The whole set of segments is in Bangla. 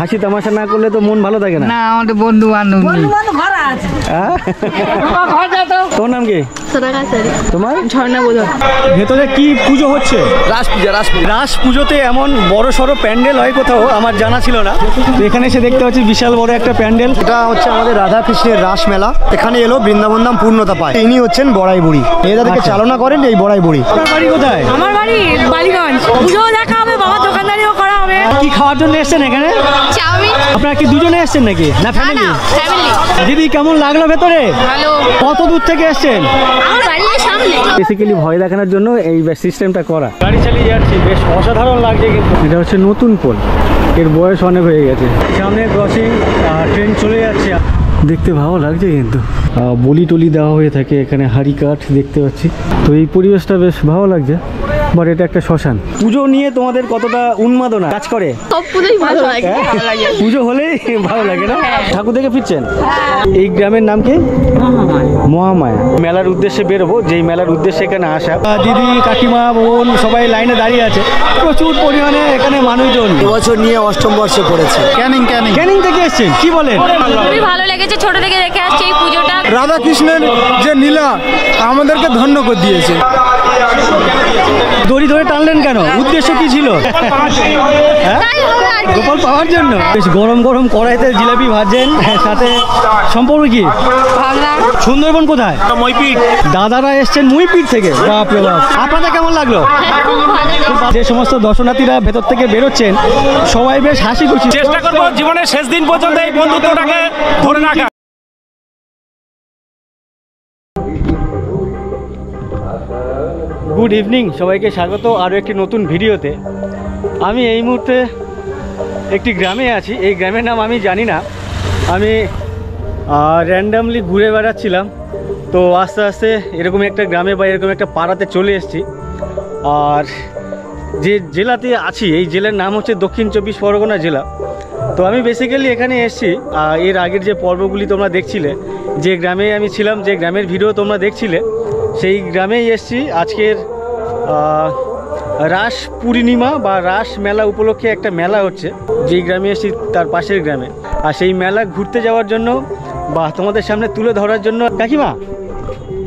হাসি তামাশা না করলে তো মন ভালো থাকে না। না আমাদের বন্ধু বান্ধব তোর নাম কি? তোমার? ঝর্ণা বোধ। ভেতরে কি পুজো হচ্ছে? রাস পূজা। রাস পুজোতে এমন বড় সড়ো প্যান্ডেল হয় কোথাও, আমার জানা ছিল না। তো এখানে এসে দেখতে পাচ্ছি বিশাল বড় একটা প্যান্ডেল। এটা হচ্ছে আমাদের রাধা কৃষ্ণের রাস মেলা। এখানে এলো বৃন্দাবন ধাম পূর্ণতা পায়। ইনি হচ্ছেন বড়াই বুড়ি, এদেরকে চালনা করেন এই বড়াই বুড়ি। আপনার বাড়ি কোথায়? আমার বাড়ি বালিগঞ্জ। পুজো দেখা হবে, বাবা দোকানদারিও করা হবে। কি খাওয়ার জন্য এসেছেন এখানে? চাউমিন। আপনারা কি দুজনে এসেছেন নাকি না ফ্যামিলি? ফ্যামিলি। দিদি কেমন লাগলো ভেতরে? ভালো। কত দূর থেকে এসেছেন? আমার বাড়ির সামনে। বেসিক্যালি ভয় দেখানোর জন্য এই সিস্টেমটা করা। গাড়ি চালিয়ে যাচ্ছি, বেশ অসাধারণ লাগছে। কিন্তু এটা হচ্ছে নতুন পোল, এর বয়স অনেক হয়ে গেছে। সামনে ক্রসিং, ট্রেন চলে যাচ্ছে, দেখতে ভালো লাগছে। কিন্তু বলি টলি দেওয়া হয়ে থাকে এখানে, হাড়ি কাঠ দেখতে পাচ্ছি। তো এই পরিবেশটা বেশ ভালো লাগছে। বাট এটা একটা শ্মশান। পুজো নিয়ে তোমাদের কতটা উন্মাদনা কাজ করে? সব পুজোই ভালো লাগে। পুজো হলেই ভালো লাগে না? ঠাকুর দেখে ফিরছেন? এই গ্রামের নাম কি? মহামায়া। মেলার উদ্দেশ্যে বেরোবো, যেই মেলার উদ্দেশ্যে এখানে আসা। দিদি, কাকিমা, বোন সবাই লাইনে দাঁড়িয়ে আছে। প্রচুর পরিমাণে এখানে মানুষজন। এবছর নিয়ে অষ্টম বর্ষে পড়েছে। ক্যানিং থেকে এসছেন, কি বলেন? খুবই ভালো লেগেছে, ছোট থেকে দেখে আসছি এই পুজোটা। রাধা কৃষ্ণের যে নীলা আমাদেরকে ধন্য করে দিয়েছে। দড়ি ধরে টানলেন কেন? উদ্দেশ্য কি ছিল? গোপাল পাওয়ার জন্য। বেশ গরম গরম কড়াইতে জিলাপি ভাজছেন, সাথে সম্পর্ক কি? সুন্দরবন কোথায়? মইপিট। দাদারা এসছেন মইপিট থেকে। বাপরে বাপ, আপনাদের কেমন লাগলো? যে সমস্ত দর্শনার্থীরা ভেতর থেকে বেরোচ্ছেন সবাই বেশ হাসি খুশি। চেষ্টা করবো জীবনের শেষ দিন পর্যন্ত এই বন্ধুত্বটাকে ধরে রাখা। গুড ইভিনিং, সবাইকে স্বাগত আরও একটি নতুন ভিডিওতে। আমি এই মুহূর্তে একটি গ্রামে আছি। এই গ্রামের নাম আমি জানি না, আমি র্যান্ডামলি ঘুরে বেড়াচ্ছিলাম। তো আস্তে আস্তে এরকম একটা গ্রামে বা এরকম একটা পাড়াতে চলে এসেছি। আর যে জেলাতে আছি এই জেলার নাম হচ্ছে দক্ষিণ 24 পরগনা জেলা। তো আমি বেসিক্যালি এখানে এসেছি, এর আগের যে পর্বগুলি তোমরা দেখছিলে, যে গ্রামে আমি ছিলাম, যে গ্রামের ভিডিও তোমরা দেখছিলে, সেই গ্রামেই এসেছি। আজকের রাস পূর্ণিমা বা রাস মেলা উপলক্ষে একটা মেলা হচ্ছে, যেই গ্রামে এসেছি তার পাশের গ্রামে। আর সেই মেলা ঘুরতে যাওয়ার জন্য বা তোমাদের সামনে তুলে ধরার জন্য। কাকিমা,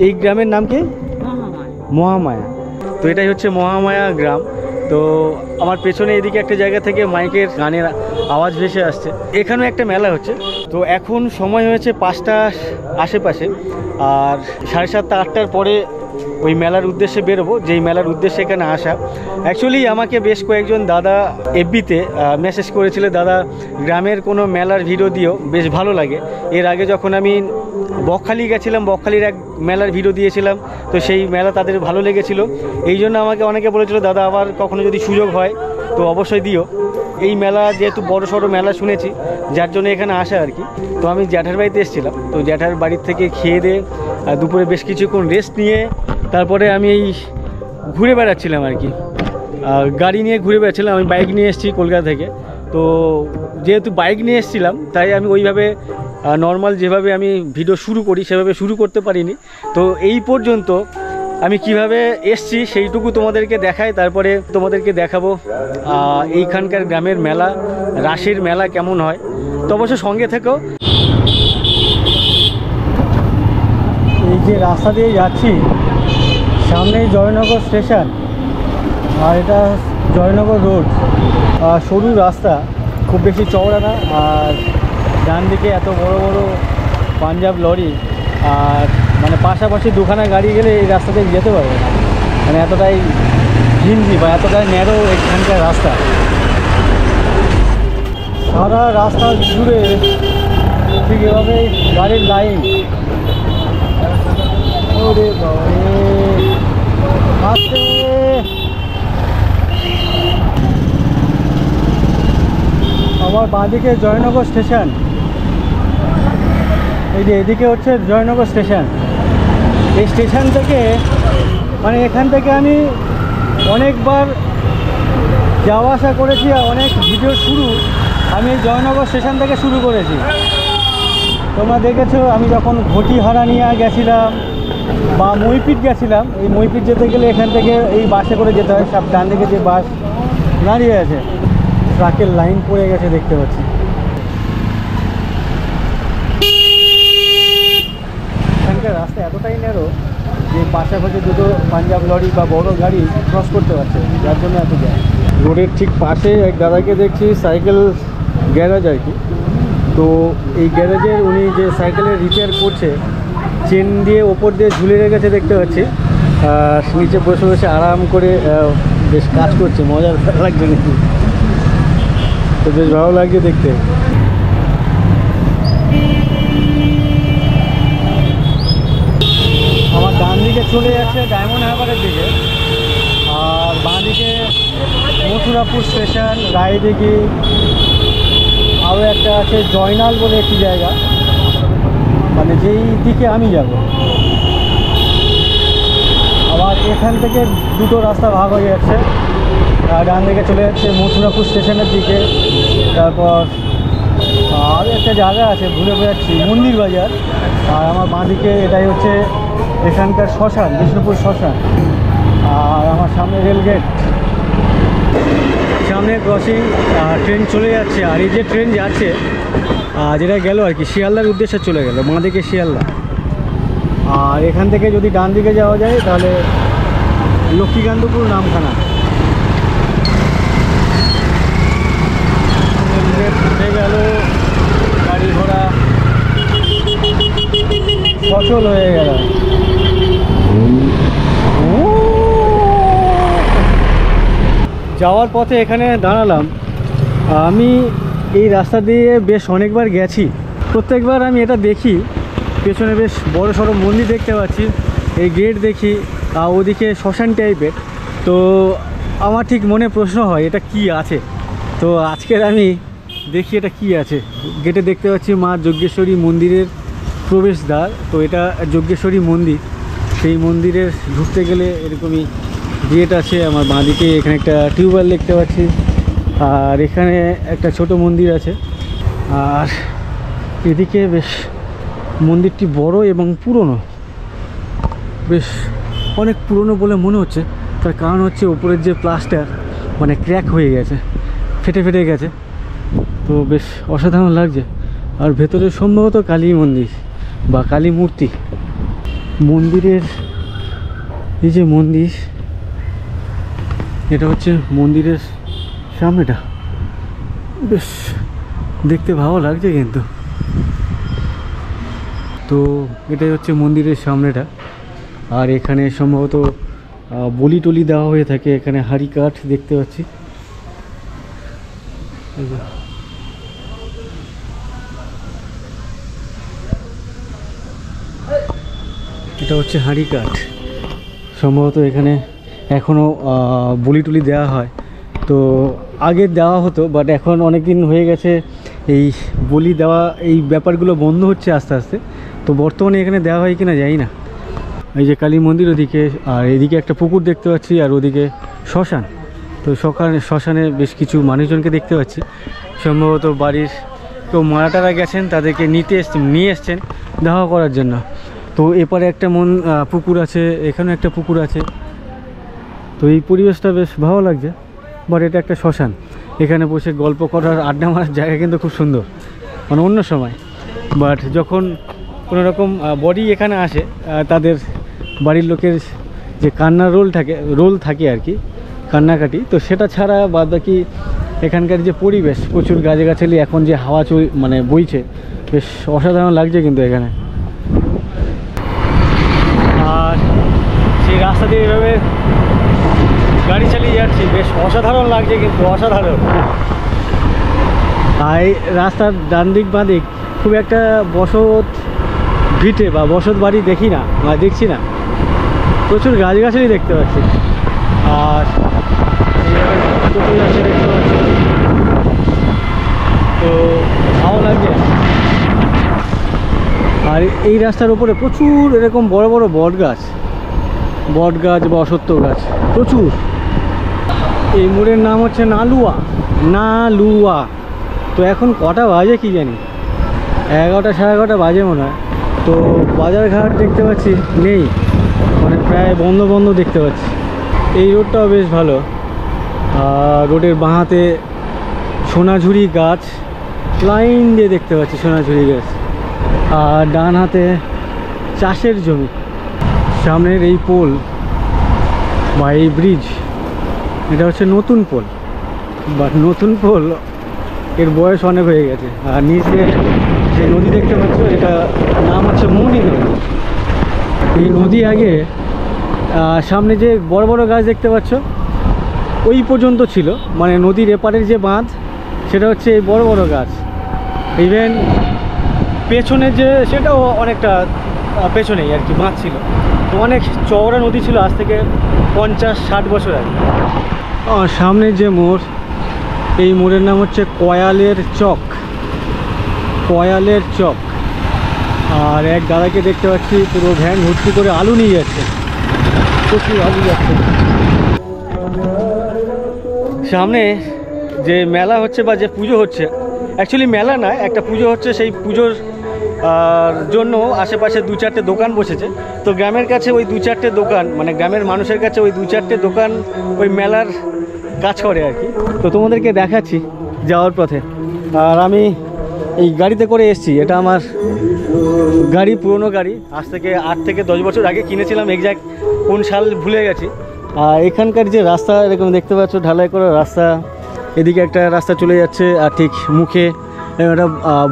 এই গ্রামের নাম কি? মহামায়া। তো এটাই হচ্ছে মহামায়া গ্রাম। তো আমার পেছনে এদিকে একটা জায়গা থেকে মাইকের গানের আওয়াজ ভেসে আসছে। এখানেও একটা মেলা হচ্ছে। তো এখন সময় হয়েছে 5টার আশেপাশে, আর 7:30 8টার পরে ওই মেলার উদ্দেশ্যে বেরোবো, যেই মেলার উদ্দেশ্যে এখানে আসা। অ্যাকচুয়ালি আমাকে বেশ কয়েকজন দাদা এফবিতে মেসেজ করেছিল, দাদা গ্রামের কোনো মেলার ভিডিও দিও, বেশ ভালো লাগে। এর আগে যখন আমি বকখালি গেছিলাম, বকখালির এক মেলার ভিডিও দিয়েছিলাম, তো সেই মেলা তাদের ভালো লেগেছিল। এই জন্য আমাকে অনেকে বলেছিল, দাদা আবার কখনো যদি সুযোগ হয় তো অবশ্যই দিও। এই মেলা যেহেতু বড় সড়ো মেলা শুনেছি, যার জন্য এখানে আসা আর কি। তো আমি জ্যাঠার বাড়িতে এসেছিলাম। তো জ্যাঠার বাড়ির থেকে খেয়ে দিয়ে দুপুরে বেশ কিছুক্ষণ রেস্ট নিয়ে তারপরে আমি এই ঘুরে বেড়াচ্ছিলাম আর কি, গাড়ি নিয়ে ঘুরে বেড়াচ্ছিলাম। আমি বাইক নিয়ে এসেছি কলকাতা থেকে। তো যেহেতু বাইক নিয়ে এসেছিলাম, তাই আমি ওইভাবে নর্মাল যেভাবে আমি ভিডিও শুরু করি সেভাবে শুরু করতে পারিনি। তো এই পর্যন্ত আমি কিভাবে এসছি সেইটুকু তোমাদেরকে দেখাই, তারপরে তোমাদেরকে দেখাবো এইখানকার গ্রামের মেলা, রাসের মেলা কেমন হয়। তো অবশ্য সঙ্গে থেকেও। এই যে রাস্তা দিয়ে যাচ্ছি, সামনেই জয়নগর স্টেশন, আর এটা জয়নগর রোড। সরু রাস্তা, খুব বেশি চওড়া না। আর ডান দিকে এত বড় বড় পাঞ্জাব লরি, আর মানে পাশাপাশি দুখানা গাড়ি গেলে এই রাস্তা দিয়ে যেতে পারবে না, মানে এতটাই ঘিঞ্জি বা এতটাই ন্যারো এখানকার রাস্তা। সারা রাস্তা জুড়ে ঠিক এভাবে গাড়ির লাইন। ওরে বাবা, আস্তে। আমার বাঁদিকে জয়নগর স্টেশন, এই যে এদিকে হচ্ছে জয়নগর স্টেশন। এই স্টেশন থেকে মানে এখান থেকে আমি অনেকবার যাওয়া আসা করেছি, আর অনেক ভিডিও শুরু আমি এই জয়নগর স্টেশন থেকে শুরু করেছি। তোমরা দেখেছো আমি যখন ঘটিহারা নিয়ে গেছিলাম, বা মইপিট গেছিলাম। এই মইপিট যেতে গেলে এখান থেকে এই বাসে করে যেতে হয়। সব ডান দিকে যে বাস দাঁড়িয়ে আছে, ট্রাকের লাইন পড়ে গেছে দেখতে পাচ্ছি। এখানকার রাস্তা এতটাই ন্যারো যে পাশাপাশি দুটো পাঞ্জাব লরি বা বড় গাড়ি ক্রস করতে পারছে, যার জন্য এত যায়। রোডের ঠিক পাশে এক দাদাকে দেখছি, সাইকেল গ্যারেজ আর কি। তো এই গ্যারেজের উনি যে সাইকেলের রিপেয়ার করছে, চেন দিয়ে ওপর দিয়ে ঝুলে রেখেছে দেখতে পাচ্ছি। নিচে বসে বসে আরাম করে বেশ কাজ করছে, মজার লাগছে নাকি, তো বেশ ভালো লাগছে দেখতে। আমার ডান দিকে চলে যাচ্ছে ডায়মন্ড হারবারের দিকে, আর বাঁ দিকে মথুরাপুর স্টেশন, রায়দিঘি, আরও একটা আছে জয়নাল বলে একটি জায়গা, মানে যেই দিকে আমি যাব। আবার এখান থেকে দুটো রাস্তা ভাগ হয়ে যাচ্ছে, ডান দিকে চলে যাচ্ছে মথুরাপুর স্টেশনের দিকে, তারপর আরও একটা জায়গা আছে ভুলে যাচ্ছি, মন্দির বাজার। আর আমার বাঁ দিকে এটাই হচ্ছে এখানকার শ্মশান, বিষ্ণুপুর শ্মশান। আর আমার সামনে রেলগেট, সামনে ক্রসিং, ট্রেন চলে যাচ্ছে। আর এই যে ট্রেন যাচ্ছে যেটা গেল আর কি শিয়ালদার উদ্দেশ্যে চলে গেল, বাঁ দিকে শিয়ালদা। আর এখান থেকে যদি ডান দিকে যাওয়া যায় তাহলে লক্ষ্মীকান্তপুর নামখানা। উঠে গেল গাড়ি ঘোড়া সচল হয়ে গেল। যাওয়ার পথে এখানে দাঁড়ালাম। আমি এই রাস্তা দিয়ে বেশ অনেকবার গেছি, প্রত্যেকবার আমি এটা দেখি, পেছনে বেশ বড় সড়ো মন্দির দেখতে পাচ্ছি, এই গেট দেখি, ওদিকে শ্মশান টাইপের। তো আমার ঠিক মনে প্রশ্ন হয় এটা কি আছে। তো আজকের আমি দেখি এটা কি আছে। গেটে দেখতে পাচ্ছি মা যজ্ঞেশ্বরী মন্দিরের প্রবেশদ্বার। তো এটা যজ্ঞেশ্বরী মন্দির, সেই মন্দিরের ঢুকতে গেলে এরকমই গেট আছে। আমার বাঁদিকে এখানে একটা টিউবওয়েল দেখতে পাচ্ছি, আর এখানে একটা ছোট মন্দির আছে। আর এদিকে বেশ মন্দিরটি বড় এবং পুরনো, বেশ অনেক পুরনো বলে মনে হচ্ছে। তার কারণ হচ্ছে ওপরের যে প্লাস্টার মানে ক্র্যাক হয়ে গেছে, ফেটে ফেটে গেছে। তো বেশ অসাধারণ লাগছে। আর ভেতরে সম্ভবত কালী মন্দির বা কালী মূর্তি। মন্দিরের এই যে মন্দির, এটা হচ্ছে মন্দিরের সামনেটা, বেশ দেখতে ভালো লাগছে কিন্তু। তো এটাই হচ্ছে মন্দিরের সামনেটা। আর এখানে সম্ভবত বলি টলি দেওয়া হয়ে থাকে। এখানে হাড়ি কাঠ দেখতে পাচ্ছি। এটা হচ্ছে হাঁড়ি কাঠ, সম্ভবত এখানে এখনও বলি টুলি দেওয়া হয়। তো আগে দেওয়া হতো, বাট এখন অনেক দিন হয়ে গেছে এই বলি দেওয়া, এই ব্যাপারগুলো বন্ধ হচ্ছে আস্তে আস্তে। তো বর্তমানে এখানে দেওয়া হয় কিনা জানি না। এই যে কালী মন্দির ওদিকে, আর এদিকে একটা পুকুর দেখতে পাচ্ছি, আর ওদিকে শ্মশান। তো শ্মশানে বেশ কিছু মানুষজনকে দেখতে পাচ্ছি, সম্ভবত বাড়ির কেউ মারা টারা গেছেন, তাদেরকে নিয়ে এসছেন দাহ করার জন্য। তো এপারে একটা পুকুর আছে, এখানে একটা পুকুর আছে। তো এই পরিবেশটা বেশ ভালো লাগছে। বাট এটা একটা শ্মশান, এখানে বসে গল্প করার আড্ডা মারার জায়গা কিন্তু খুব সুন্দর, মানে অন্য সময়। বাট যখন কোনো রকম বডি এখানে আসে, তাদের বাড়ির লোকের যে কান্নার রোল থাকে আর কি, কান্নাকাটি, তো সেটা ছাড়া বাদ বাকি এখানকার যে পরিবেশ, প্রচুর গাছগাছালি, এখন যে হাওয়া মানে বইছে, বেশ অসাধারণ লাগছে কিন্তু এখানে। আর সেই রাস্তা দিয়ে এভাবে গাড়ি চালিয়ে যাচ্ছি, বেশ অসাধারণ লাগছে কিন্তু, অসাধারণ। আর রাস্তার ডান দিক বাঁ দিক খুব একটা বসত ভিটে বা বসত বাড়ি দেখছি না, প্রচুর গাছগাছালি দেখতে পাচ্ছি। আর দেখতে পাচ্ছি, তো ভালো লাগছে। আর এই রাস্তার উপরে প্রচুর এরকম বড় বড় বট গাছ বা অশ্বত্থ গাছ প্রচুর। এই মোড়ের নাম হচ্ছে নালুয়া। তো এখন কটা বাজে কি জানি, 11টা 11:30 বাজে মনে হয়। তো বাজার ঘাট দেখতে পাচ্ছি নেই। মানে প্রায় বন্ধ বন্ধ দেখতে পাচ্ছি। এই রোডটাও বেশ ভালো। আর রোডের বাঁহাতে সোনাঝুরি গাছ লাইন দিয়ে দেখতে পাচ্ছি, সোনাঝুরি গাছ। আর ডান হাতে চাষের জমি। সামনের এই পোল বা এই ব্রিজ, এটা হচ্ছে নতুন পোল, বাট নতুন পোল এর বয়স অনেক হয়ে গেছে। আর নিচে যে নদী দেখতে পাচ্ছ, এটা নাম হচ্ছে মৌনি নদী। এই নদী আগে সামনে যে বড় বড় গাছ দেখতে পাচ্ছ ওই পর্যন্ত ছিল, মানে নদীর এপারের যে বাঁধ সেটা হচ্ছে এই বড় বড় গাছ। ইভেন পেছনে যে সেটাও অনেকটা পেছনেই আর কি বাঁধ ছিল। তো অনেক চওড়া নদী ছিল আজ থেকে 50-60 বছর আগে। সামনের যে মোড়, এই মোড়ের নাম হচ্ছে কয়ালের চক। কয়ালের চক। আর এক দাদাকে দেখতে পাচ্ছি পুরো ভ্যান ভর্তি করে আলু নিয়ে যাচ্ছে, প্রচুর আলু যাচ্ছে। সামনে যে মেলা হচ্ছে বা যে পুজো হচ্ছে, অ্যাকচুয়ালি মেলা না, একটা পুজো হচ্ছে। সেই পুজোর জন্য আশেপাশে 2-4টে দোকান বসেছে। তো গ্রামের কাছে ওই 2-4টে দোকান, মানে গ্রামের মানুষের কাছে ওই 2-4টে দোকান ওই মেলার কাজ করে আর কি। তো তোমাদেরকে দেখাচ্ছি যাওয়ার পথে। আর আমি এই গাড়িতে করে এসেছি, এটা আমার গাড়ি, পুরনো গাড়ি। আজ থেকে 8 থেকে 10 বছর আগে কিনেছিলাম, এক্স্যাক্ট কোন সাল ভুলে গেছি। আর এখানকার যে রাস্তা এরকম দেখতে পাচ্ছ, ঢালাই করা রাস্তা। এদিকে একটা রাস্তা চলে যাচ্ছে, আর ঠিক মুখে একটা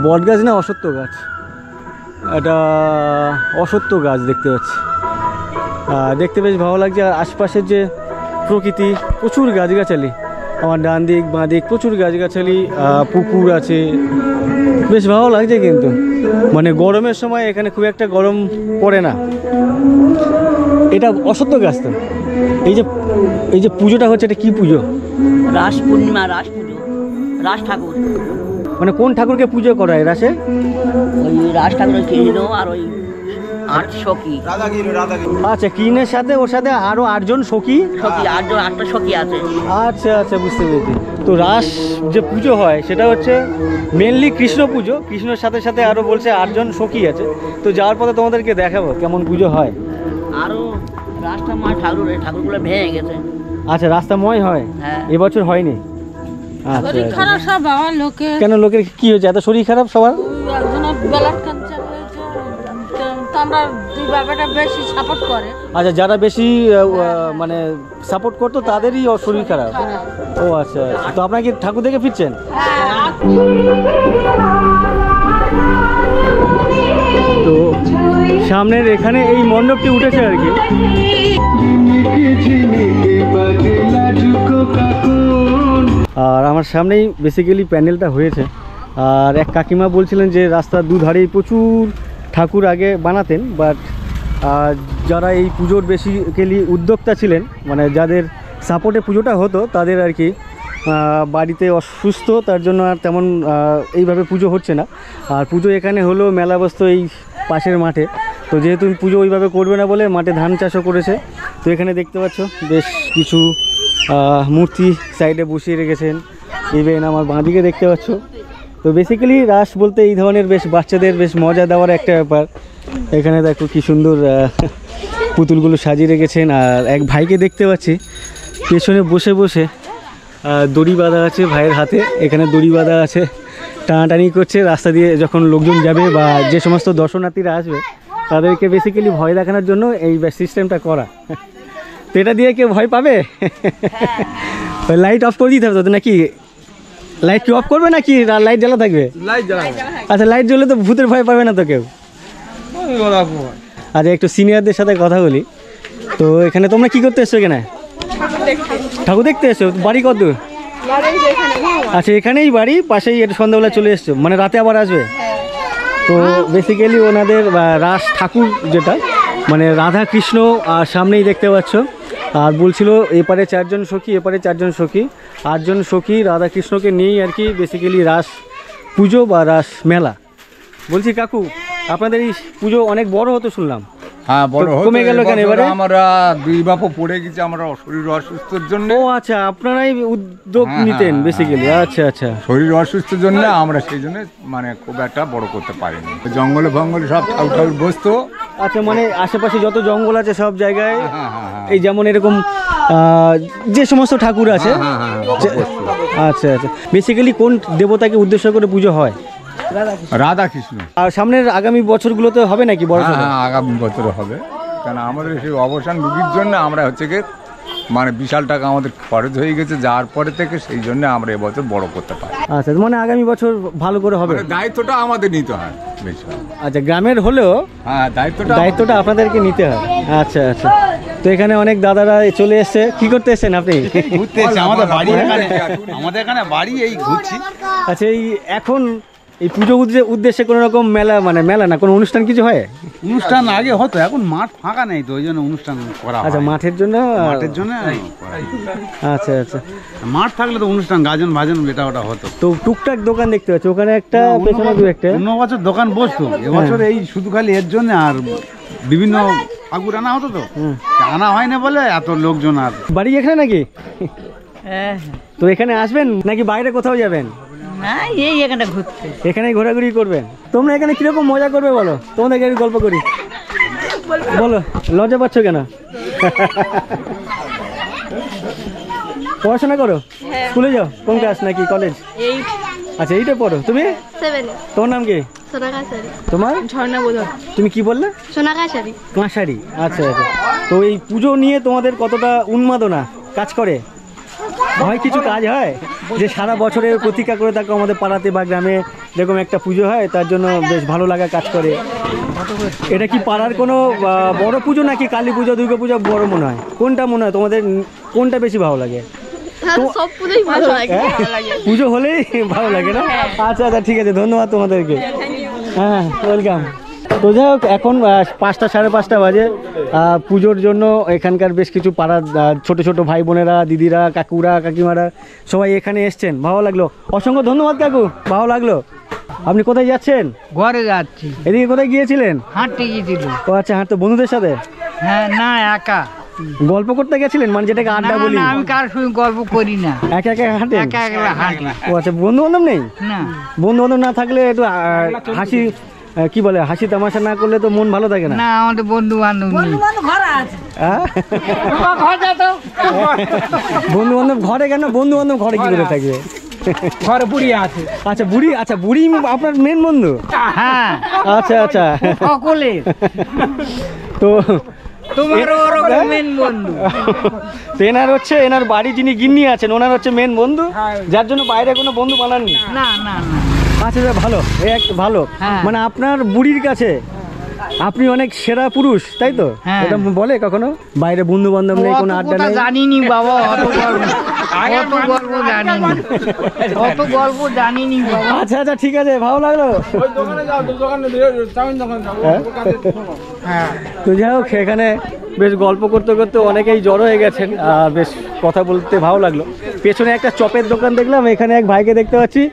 বট গাছ না অশ্বত্থ গাছ, এটা অশ্বত্থ গাছ দেখতে পাচ্ছি। দেখতে বেশ ভালো লাগছে। আর আশপাশের যে প্রকৃতি, প্রচুর গাছগাছালি। আমার ডান দিক বাঁ দিক প্রচুর গাছগাছালি, পুকুর আছে, বেশ ভালো লাগছে। কিন্তু মানে গরমের সময় এখানে খুব একটা গরম পড়ে না। এটা অশ্বত্থ গাছ। তো এই যে পুজোটা হচ্ছে, এটা কি পুজো? রাস পূর্ণিমা, রাস পুজো, রাস ঠাকুর। মানে কোন ঠাকুরকে পুজো করা হয় রাসে? ওই রাস ঠাকুরের কৃষ্ণ আর ওই 8 সখী। আচ্ছা, কৃষ্ণের সাথে ওর সাথে আরো 8 জন সখী। 8টা সখী আছে। আচ্ছা আচ্ছা, বুঝতে পেরেছি। তো রাস যে পুজো হয় সেটা হচ্ছে মেনলি কৃষ্ণ পুজো। কৃষ্ণের সাথে সাথে আরো বলছে 8 জন সখী আছে। তো যাওয়ার পথে তোমাদেরকে দেখাবো কেমন পুজো হয়। আরো রাস্তা মা ঠাকুরগুলো ভেঙে গেছে। আচ্ছা, রাস্তাময় হয়? হ্যাঁ। এবছর হয়নি? আচ্ছা। খারাপ সব বাবা লোকে। কেন লোকের কি হয়েছে? এত শরীর খারাপ সবার? একজনের ব্লাড ক্যান্সার হয়েছে, তো আমরা দুই বাবাটা বেশি সাপোর্ট করে। আচ্ছা, যারা বেশি মানে সাপোর্ট করতো তাদেরই শরীর খারাপ। ও আচ্ছা। তো আপনারা কি ঠাকুর দেখে ফিরছেন? তো সামনের এখানে এই মণ্ডপটি উঠেছে আর কি। আর আমার সামনেই বেসিক্যালি প্যান্ডেলটা হয়েছে। আর এক কাকিমা বলছিলেন যে রাস্তার দুধারেই প্রচুর ঠাকুর আগে বানাতেন, বাট যারা এই পুজোর বেসিক্যালি উদ্যোক্তা ছিলেন, মানে যাদের সাপোর্টে পুজোটা হতো, তাদের আর কি বাড়িতে অসুস্থ, তার জন্য আর তেমন এইভাবে পুজো হচ্ছে না। আর পুজো এখানে হলো মেলা বসতো এই পাশের মাঠে। তো যেহেতু পুজো ওইভাবে করবে না বলে মাঠে ধান চাষও করেছে। তো এখানে দেখতে পাচ্ছ বেশ কিছু মূর্তি সাইডে বসিয়ে রেখেছেন। ইভেন আমার বাঁদিকে দেখতে পাচ্ছ। তো বেসিক্যালি রাস বলতে এই ধরনের বেশ বাচ্চাদের বেশ মজা দেওয়ার একটা ব্যাপার। এখানে দেখো কি সুন্দর পুতুলগুলো সাজিয়ে রেখেছেন। আর এক ভাইকে দেখতে পাচ্ছি পেছনে বসে বসে দড়ি বাঁধা আছে ভাইয়ের হাতে। এখানে দড়ি বাঁধা আছে, টানাটানি করছে রাস্তা দিয়ে যখন লোকজন যাবে বা যে সমস্ত দর্শনার্থীরা আসবে তাদেরকে বেসিক্যালি ভয় দেখানোর জন্য এই সিস্টেমটা করা। তো এটা দিয়ে কেউ ভয় পাবে? লাইট অফ করে দিতে হবে তো নাকি? লাইট কি অফ করবে নাকি লাইট জ্বালা থাকবে? আচ্ছা, লাইট জ্বলে তো ভূতের ভয় পাবে না তো কেউ? আচ্ছা, একটু সিনিয়রদের সাথে কথা বলি। তো এখানে তোমরা কি করতে এসছো? এখানে ঠাকুর দেখতে এসছো? বাড়ি কত দূর? আচ্ছা, এখানেই বাড়ি, পাশেই এটা সন্ধ্যাবেলা চলে এসছো, মানে রাতে আবার আসবে? তো বেসিক্যালি ওনাদের রাস ঠাকুর যেটা, মানে রাধা কৃষ্ণ আর সামনেই দেখতে পাচ্ছ। আর বলছিল এপারে 4 জন সখী, এপারে 4 জন সখী, 8 জন সখী রাধা কৃষ্ণকে নিয়েই আর কি বেসিক্যালি রাস পুজো বা রাস মেলা। বলছি কাকু, আপনাদের এই পুজো অনেক বড় হতো শুনলাম। হ্যাঁ, বড় হতো। কমে গেল কেন এবারে? আমরা 2 বাপও পড়ে গেছি, আমরা শরীর অসুস্থর জন্য। ও আচ্ছা, আপনারাই উদ্যোগ নিতেন বেসিক্যালি? আচ্ছা আচ্ছা। শরীর অসুস্থর জন্য আমরা সেই জন্য মানে খুব একটা বড় করতে পারিনি। জঙ্গলে ফঙ্গলে সব ঠাকুর বসতো, আচ্ছা, মানে আশেপাশে যত জঙ্গল আছে সব জায়গায় হ্যাঁ, হ্যাঁ। এই যেমন এরকম যে সমস্ত ঠাকুর আছে। হ্যাঁ, হ্যাঁ, হ্যাঁ, আচ্ছা আচ্ছা, বেসিক্যালি কোন দেবতাকে উদ্দেশ্য করে পুজো হয়? রাধা কৃষ্ণ। আর সামনের আগামী বছরগুলোতে হবে নাকি বড় হ্যাঁ, সড়ো? হ্যাঁ, আগামী বছরে হবে। কেন আমাদের সেই অবসান রুগীর জন্য আমরা হচ্ছে কি মানে বিশাল টাকা আমাদের খরচ হয়ে গেছে, যার পরে থেকে সেই জন্য আমরা এবছর বড় করতে পারি। আচ্ছা, মানে আগামী বছর ভালো করে হবে। মানে দায়িত্বটা আমাদের নিতে হয় বেশি। আচ্ছা, গ্রামের হলেও হ্যাঁ, দায়িত্বটা আপনাদেরকে নিতে হয়। আচ্ছা আচ্ছা, তো এখানে অনেক দাদারা চলে এসছে। কি করতে এসছেন আপনি? ঘুরতে এসেছি, আমাদের বাড়ি এখানে, আমাদের এখানে বাড়ি, এই ঘুরছি। আচ্ছা, এই এখন এই পুজো উদ্দেশ্যে কোনো রকম মেলা, মানে মেলা না, কোনো অনুষ্ঠান কিছু হয়? অনুষ্ঠান আগে হতো, এখন মাঠ ফাঁকা নেই তো ওই জন্য অনুষ্ঠান করা হয়। আচ্ছা, মাঠের জন্য মাঠের জন্য করা হয়। আচ্ছা আচ্ছা, মাঠ থাকলে তো অনুষ্ঠান গাজন ভাজন এটা ওটা হতো। তো টুকটাক দোকান দেখতে পাচ্ছি ওখানে একটা, পেছনে দু একটা। অন্য বছর দোকান বসতো, এবছর এই শুধু খালি এর জন্য, আর বিভিন্ন ঠাকুর আনা হতো তো আনা হয় না বলে এত লোকজন। আর বাড়ি এখানে নাকি? হ্যাঁ তো এখানে আসবেন নাকি বাইরে কোথাও যাবেন? না, এই এখানে ঘুরতে। এখানে ঘোরাঘুরি করবেন? তোমরা এখানে কিরকম মজা করবে বলো, তোমাদেরকে আমি গল্প করি। বলো, লজ্জা পাচ্ছ কেন? পড়াশোনা করো? স্কুলে যাও? কোন ক্লাস নাকি কলেজ? আচ্ছা, এইটা পড়ো। তুমি? 7 তোমার নাম কি? সোনাকাশারি। তোমার? ঝর্ণা বোধন। তুমি কি বললে? সোনাকাশারি। কাঁসারি। আচ্ছা আচ্ছা, তো এই পুজো নিয়ে তোমাদের কতটা উন্মাদনা কাজ করে? হয় কিছু কাজ হয় যে সারা বছরের প্রতীক্ষা করে থাকো আমাদের পাড়াতে বা গ্রামে এরকম একটা পুজো হয়, তার জন্য বেশ ভালো লাগা কাজ করে। এটা কি পাড়ার কোনো বড় পুজো নাকি কালী পুজো, দুর্গা পুজো বড় মনে হয়? কোনটা মনে হয় তোমাদের, কোনটা বেশি ভালো লাগে? সব পুজোই ভালো লাগে। পুজো হলেই ভালো লাগে না? আচ্ছা আচ্ছা, ঠিক আছে, ধন্যবাদ তোমাদেরকে। হ্যাঁ, ওয়েলকাম। তো যাই হোক, এখন 5টা 5:30 বাজে। পুজোর জন্য এখানকার বেশ কিছু পাড়ার ছোট ছোট ভাই বোনেরা, দিদিরা, কাকুরা, কাকিমারা সবাই এখানে এসছেন। ভালো লাগলো, অসংখ্য ধন্যবাদ কাকু, ভালো লাগলো। আপনি কোথায় যাচ্ছেন? ঘরে যাচ্ছি। এদিকে কোথায় গিয়েছিলেন? হাঁটতে গিয়েছিল। ও আচ্ছা, হাঁটতে বন্ধুদের সাথে? হ্যাঁ, না একা। গল্প করতে গেছিলেন, মানে যেটাকে আড্ডা বলি? আমি কার সঙ্গে গল্প করি না, একা একা হাঁটেন? একা একা হাঁটি। ও আচ্ছা, বন্ধু বান্ধব নেই? না, বন্ধু বান্ধব না থাকলে একটু হাসি, কি বলে, হাসি তামাশা না করলে তো মন ভালো থাকে না। না আমাদের বন্ধু বান্ধব নেই। হ্যাঁ? বন্ধু বান্ধব ঘরে কেন? বন্ধু বান্ধব ঘরে কি করে থাকবে? ঘরে বুড়ি আছে। আচ্ছা, বুড়ি, আচ্ছা বুড়ি আপনার মেন বন্ধু? হ্যাঁ, আচ্ছা আচ্ছা, সকলে তো তোমারও ওরকম মেন বন্ধু। তো এনার বাড়ি যিনি গিন্নি আছেন ওনার হচ্ছে মেন বন্ধু, যার জন্য বাইরে কোনো বন্ধু বানাননি। না না না। আচ্ছা, ভালো, ভালো। হ্যাঁ। মানে আপনার বুড়ির কাছে আপনি অনেক সেরা পুরুষ, তাই তো? হ্যাঁ। এটা বলে কখনো? বাইরে বন্ধু বান্ধব নেই, কোনো আড্ডা নেই? জানিনি বাবা, অত গল্প জানিনি, অত গল্প জানিনি বাবা। আচ্ছা আচ্ছা, ঠিক আছে, ভালো লাগলো। তো যাই হোক, এখানে বেশ গল্প করতে করতে অনেকেই জড়ো হয়ে গেছেন, আর বেশ কথা বলতে ভালো লাগলো। পেছনে একটা চপের দোকান দেখলাম, এখানে এক ভাইকে দেখতে পাচ্ছি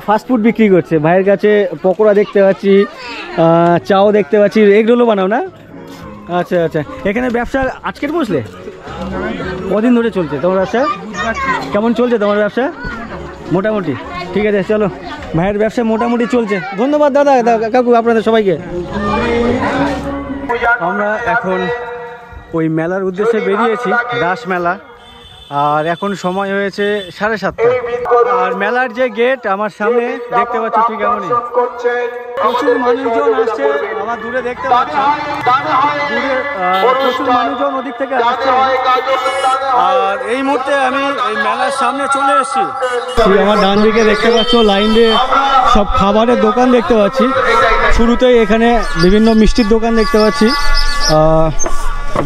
ফাস্টফুড বিক্রি করছে। ভাইয়ের কাছে পকোড়া দেখতে পাচ্ছি, চাও দেখতে পাচ্ছি, এগ রোলও বানাও না? আচ্ছা আচ্ছা, এখানে ব্যবসা আজকের বসলে? কদিন ধরে চলছে তোমার ব্যবসা? কেমন চলছে তোমার ব্যবসা? মোটামুটি ঠিক আছে, চলো। ভাইয়ের ব্যবসা মোটামুটি চলছে। ধন্যবাদ দাদা, কাকু, আপনাদের সবাইকে। আমরা এখন ওই মেলার উদ্দেশ্যে বেরিয়েছি, রাস মেলা। আর এখন সময় হয়েছে 7:30। আর মেলার যে গেট আমার সামনে দেখতে পাচ্ছি, ঠিক এমনই প্রচুর মানুষজন আসছে। আমার দূরে দেখতে পাচ্ছি, দূরে প্রচুর মানুষজন ওদিক থেকে আসছে। আর এই মুহূর্তে আমি এই মেলার সামনে চলে এসেছি। আমার ডান দিকে দেখতে পাচ্ছ লাইন দিয়ে সব খাবারের দোকান দেখতে পাচ্ছি। শুরুতেই এখানে বিভিন্ন মিষ্টির দোকান দেখতে পাচ্ছি,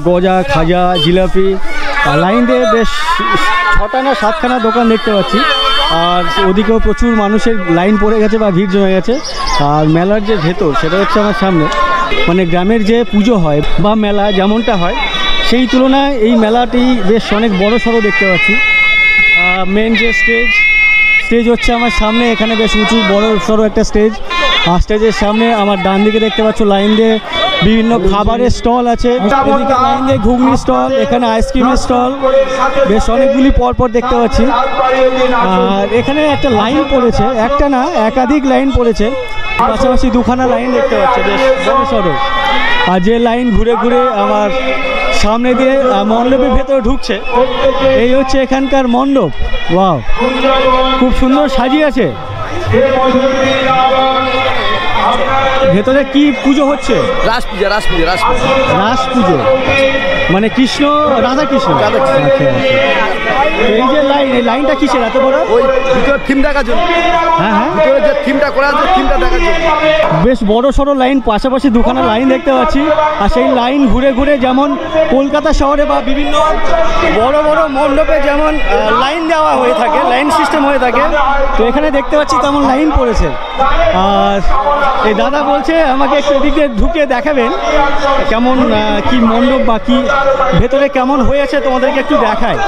গজা, খাজা, জিলাপি। লাইন দিয়ে বেশ 6টা না 7খানা দোকান দেখতে পাচ্ছি। আর ওদিকেও প্রচুর মানুষের লাইন পড়ে গেছে বা ভিড় জমে গেছে। আর মেলার যে ভেতর সেটা হচ্ছে আমার সামনে, মানে গ্রামের যে পুজো হয় বা মেলা যেমনটা হয় সেই তুলনায় এই মেলাটি বেশ অনেক বড় সড়ো দেখতে পাচ্ছি। মেন যে স্টেজ হচ্ছে আমার সামনে, এখানে বেশ উঁচু বড় সড়ো একটা স্টেজ। আর স্টেজের সামনে আমার ডান দিকে দেখতে পাচ্ছ লাইন দিয়ে বিভিন্ন খাবারের স্টল আছে, এদিকে লাইন দিয়ে ঘুগনি স্টল, এখানে আইসক্রিমের স্টল, বেশ অনেকগুলি পরপর দেখতে পাচ্ছি। আর এখানে একটা লাইন পড়েছে, একটা না একাধিক লাইন পড়েছে, পাশাপাশি 2খানা লাইন দেখতে পাচ্ছি, বেশ বড় সড়ো। আর যে লাইন ঘুরে ঘুরে আমার সামনে দিয়ে মণ্ডপের ভেতরে ঢুকছে, এই হচ্ছে এখানকার মণ্ডপ। ওয়াও, খুব সুন্দর সাজিয়েছে। ভেতরে কি পুজো হচ্ছে? রাস পুজো মানে কৃষ্ণ, রাধা কৃষ্ণ। এই যে লাইন, এই লাইনটা কিসের এত বড়? ওই ভিতরে থিম দেখার জন্য। হ্যাঁ, ভিতরে যে থিমটা করা আছে থিমটা দেখার জন্য। বেশ বড় সড়ো লাইন, পাশাপাশি দুখানা লাইন দেখতে পাচ্ছি। আর সেই লাইন ঘুরে ঘুরে যেমন কলকাতা শহরে বা বিভিন্ন বড় বড় মণ্ডপে যেমন লাইন দেওয়া হয়ে থাকে, লাইন সিস্টেম হয়ে থাকে, তো এখানে দেখতে পাচ্ছি তেমন লাইন পড়েছে। আর এই দাদা বলছে আমাকে একটু এদিকে ঢুকে দেখাবেন কেমন কি মণ্ডপ বা কি ভেতরে কেমন হয়েছে, তোমাদেরকে একটু দেখায়।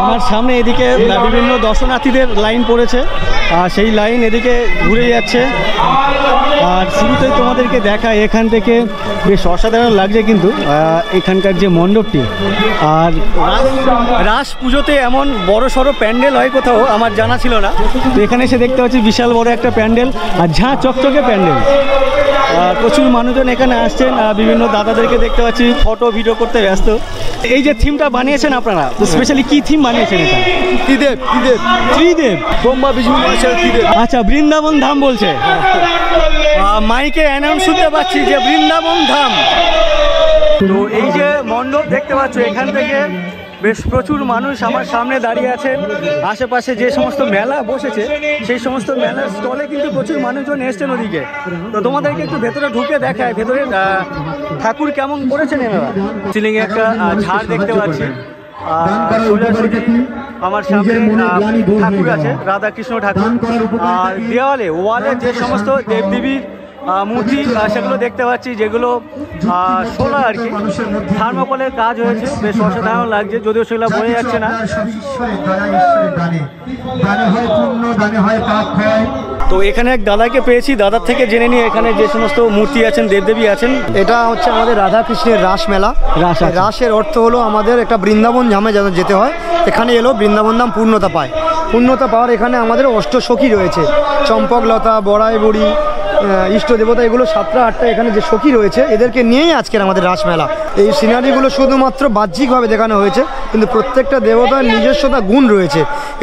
আমার সামনে এদিকে বিভিন্ন দর্শনার্থীদের লাইন পড়েছে, আর সেই লাইন এদিকে ঘুরে যাচ্ছে। আর শুরুতেই তোমাদেরকে দেখায় এখান থেকে বেশ অসাধারণ লাগছে কিন্তু এখানকার যে মণ্ডপটি। আর রাস পুজোতে এমন বড় সড়ো প্যান্ডেল হয় কোথাও আমার জানা ছিল না, তো এখানে এসে দেখতে পাচ্ছি বিশাল বড় একটা প্যান্ডেল, আর ঝাঁ চকচকে প্যান্ডেল। প্রচুর মানুষজন এখানে আসছেন, বিভিন্ন দাদাদেরকে দেখতে পাচ্ছি ফটো ভিডিও করতে ব্যস্ত। এই যে থিমটা বানিয়েছেন আপনারা, তো স্পেশালি কি থিম বানিয়েছেন এটা? ত্রিদেব, ব্রহ্মা বিষ্ণু ত্রিদেব। আচ্ছা, বৃন্দাবন ধাম বলছে। মাইকে অ্যানাউন্স শুনতে পাচ্ছি যে বৃন্দাবন ধাম। তো এই যে মণ্ডপ দেখতে পাচ্ছ, এখান থেকে বেশ প্রচুর মানুষ আমার সামনে দাঁড়িয়ে আছেন। আশেপাশে যে সমস্ত মেলা বসেছে সেই সমস্ত মেলার স্টলে কিন্তু প্রচুর মানুষজন এসছেন ওদিকে। তো তোমাদেরকে একটু ভেতরে ঢুকে দেখায় ভেতরে ঠাকুর কেমন করেছেন এনারা। সিলিংয়ে একটা ঝাড় দেখতে পাচ্ছি, আর সোজাসুজি আমার সামনে ঠাকুর আছে, রাধা কৃষ্ণ ঠাকুর। আর দেওয়ালে ওয়ালে যে সমস্ত দেবদেবীর মূর্তি সেগুলো দেখতে পাচ্ছি, যেগুলো শোলা আর কি থার্মোকলের কাজ হয়েছে, বেশ অসাধারণ লাগছে, যদিও সেগুলো বোঝা যাচ্ছে না। তো এখানে এক দাদাকে পেয়েছি, দাদার থেকে জেনে নিয়ে এখানে যে সমস্ত মূর্তি আছেন, দেবদেবী আছেন। এটা হচ্ছে আমাদের রাধা কৃষ্ণের রাস মেলা। রাসের অর্থ হলো আমাদের একটা বৃন্দাবন ধামে যেতে হয়, এখানে এলো বৃন্দাবন ধাম পূর্ণতা পায়। পূর্ণতা পাওয়ার এখানে আমাদের অষ্টসখী রয়েছে, চম্পকলতা, বড়াই বুড়ি, ইষ্ট দেবতা, এগুলো 7টা 8টা এখানে যে সখী রয়েছে, এদেরকে নিয়েই আজকের আমাদের রাসমেলা। এই সিনারিগুলো শুধুমাত্র বাহ্যিকভাবে দেখানো হয়েছে, কিন্তু প্রত্যেকটা দেবতার নিজস্বতা গুণ রয়েছে।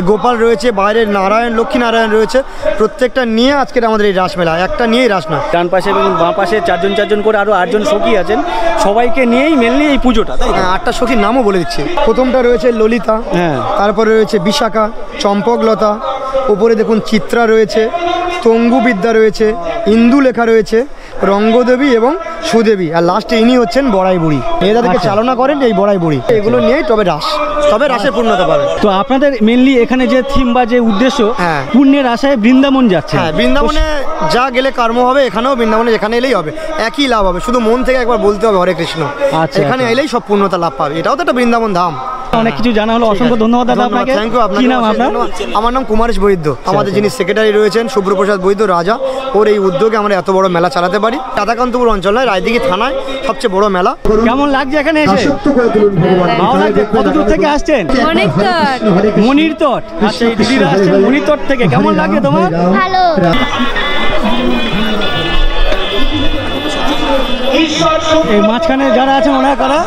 গোপাল রয়েছে, বাইরের নারায়ণ, লক্ষ্মীনারায়ণ রয়েছে, প্রত্যেকটা নিয়ে আজকের আমাদের এই রাসমেলা। একটা নিয়েই রাস না, ডান পাশে এবং বাঁ পাশে 4জন 4জন করে আরও 8জন সখী আছেন, সবাইকে নিয়েই মেনলি এই পুজোটা, তাই? 8টা সখীর নামও বলে দিচ্ছি। প্রথমটা রয়েছে ললিতা, হ্যাঁ, তারপরে রয়েছে বিশাখা, চম্পকলতা, উপরে দেখুন চিত্রা রয়েছে, তঙ্গু বিদ্যা রয়েছে, ইন্দু লেখা রয়েছে, রঙ্গদেবী এবং সুদেবী, আর লাস্টে ইনি হচ্ছেন বড়াই বুড়ি। এদেরকে চালনা করেন এই বড়াই বুড়ি। এগুলো নিয়েই তবে রাসের পূর্ণতা পাবে। তো আপনাদের মেনলি এখানে যে থিম বা যে উদ্দেশ্য, পুণ্যের আশায় বৃন্দাবন যাচ্ছে। হ্যাঁ, বৃন্দাবনে যা গেলে কর্ম হবে, এখানেও বৃন্দাবনে যেখানে এলেই হবে, একই লাভ হবে। শুধু মন থেকে একবার বলতে হবে হরে কৃষ্ণ, এখানে এলেই সব পূর্ণতা লাভ পাবে। এটাও তো একটা বৃন্দাবন ধাম। অনেক কিছু জানা হলো, অসংখ্য ধন্যবাদ দাদা আপনাকে। Thank you. কি নাম আপনার? আমার নাম কুমারেশ বৈদ্য। আমাদের যিনি সেক্রেটারি রয়েছেন সুব্রপ্রসাদ বৈদ্য রাজা, ওর এই উদ্যোগে আমরা এত বড় মেলা চালাতে পারি। রাধাকান্তপুর অঞ্চল নয়, রায়দিঘি থানায় সবচেয়ে বড় মেলা। কেমন লাগছে এখানে এসে? ভালো লাগছে। কত দূর থেকে আসছেন? মনিরতট। আচ্ছা, এই দিদিরা আসছেন মনিরতট থেকে। কেমন লাগে তোমার? ভালো। এই মাঝখানে যারা আছেন ওনারা কারা?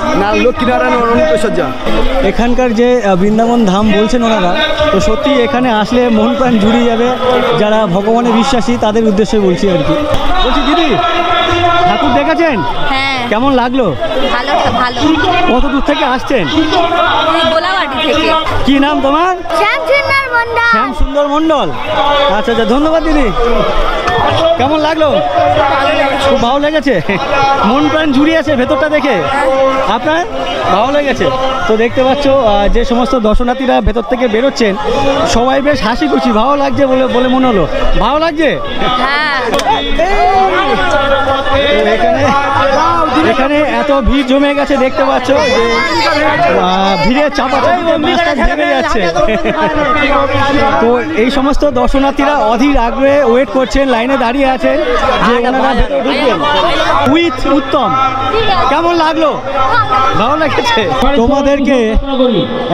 লক্ষ্মীনারায়ণ অনন্তসজ্জা। এখানকার যে বৃন্দাবন ধাম বলছেন ওনারা, তো সত্যি এখানে আসলে মন প্রাণ জুড়িয়ে যাবে। যারা ভগবানে বিশ্বাসী তাদের উদ্দেশ্যে বলছি আর কি। বলছি দিদি, ঠাকুর দেখেছেন? হ্যাঁ। কেমন লাগলো? ভালো ভালো। কত দূর থেকে আসছেন? গোলাবাড়ি থেকে। কি নাম তোমার? শ্যামসুন্দর মণ্ডল। শ্যামসুন্দর মণ্ডল। আচ্ছা আচ্ছা, ধন্যবাদ দিদি। কেমন লাগলো? খুব ভালো লেগেছে, মন প্রাণ জুড়িয়ে আছে ভেতরটা দেখে। আপনার ভালো লেগেছে? তো দেখতে পাচ্ছ যে সমস্ত দর্শনার্থীরা ভেতর থেকে বেরোচ্ছেন, সবাই বেশ হাসি খুশি, ভালো লাগছে বলে মনে হলো। ভালো লাগছে? এখানে এত ভিড় জমে গেছে দেখতে পাচ্ছ, যে ভিড়ে চাপাচাপি ভেঙে যাচ্ছে। তো এই সমস্ত দর্শনার্থীরা অধীর আগ্রহে ওয়েট করছেন, লাইনে দাঁড়িয়ে আছেন যে ওনারা ঢুকবেন। উইথ উত্তম, কেমন লাগলো? ভালো লেগেছে? তোমাদেরকে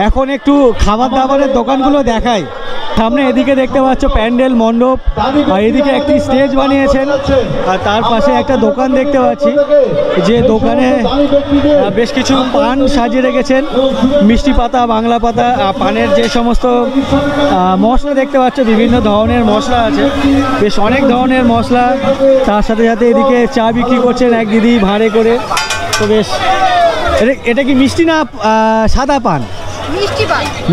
এখন একটু খাবার দাবারের দোকানগুলো দেখাই। সামনে এদিকে দেখতে পাচ্ছ প্যান্ডেল মণ্ডপ, আর এদিকে একটি স্টেজ বানিয়েছেন, আর তার পাশে একটা দোকান দেখতে পাচ্ছি, যে দোকানে বেশ কিছু পান সাজিয়ে রেখেছেন, মিষ্টি পাতা, বাংলা পাতা, পানের যে সমস্ত মশলা দেখতে পাচ্ছ, বিভিন্ন ধরনের মশলা আছে, বেশ অনেক ধরনের মশলা। তার সাথে সাথে এদিকে চা বিক্রি করছেন এক দিদি ভাঁড়ে করে। তো বেশ, এটা কি মিষ্টি না সাদা পান?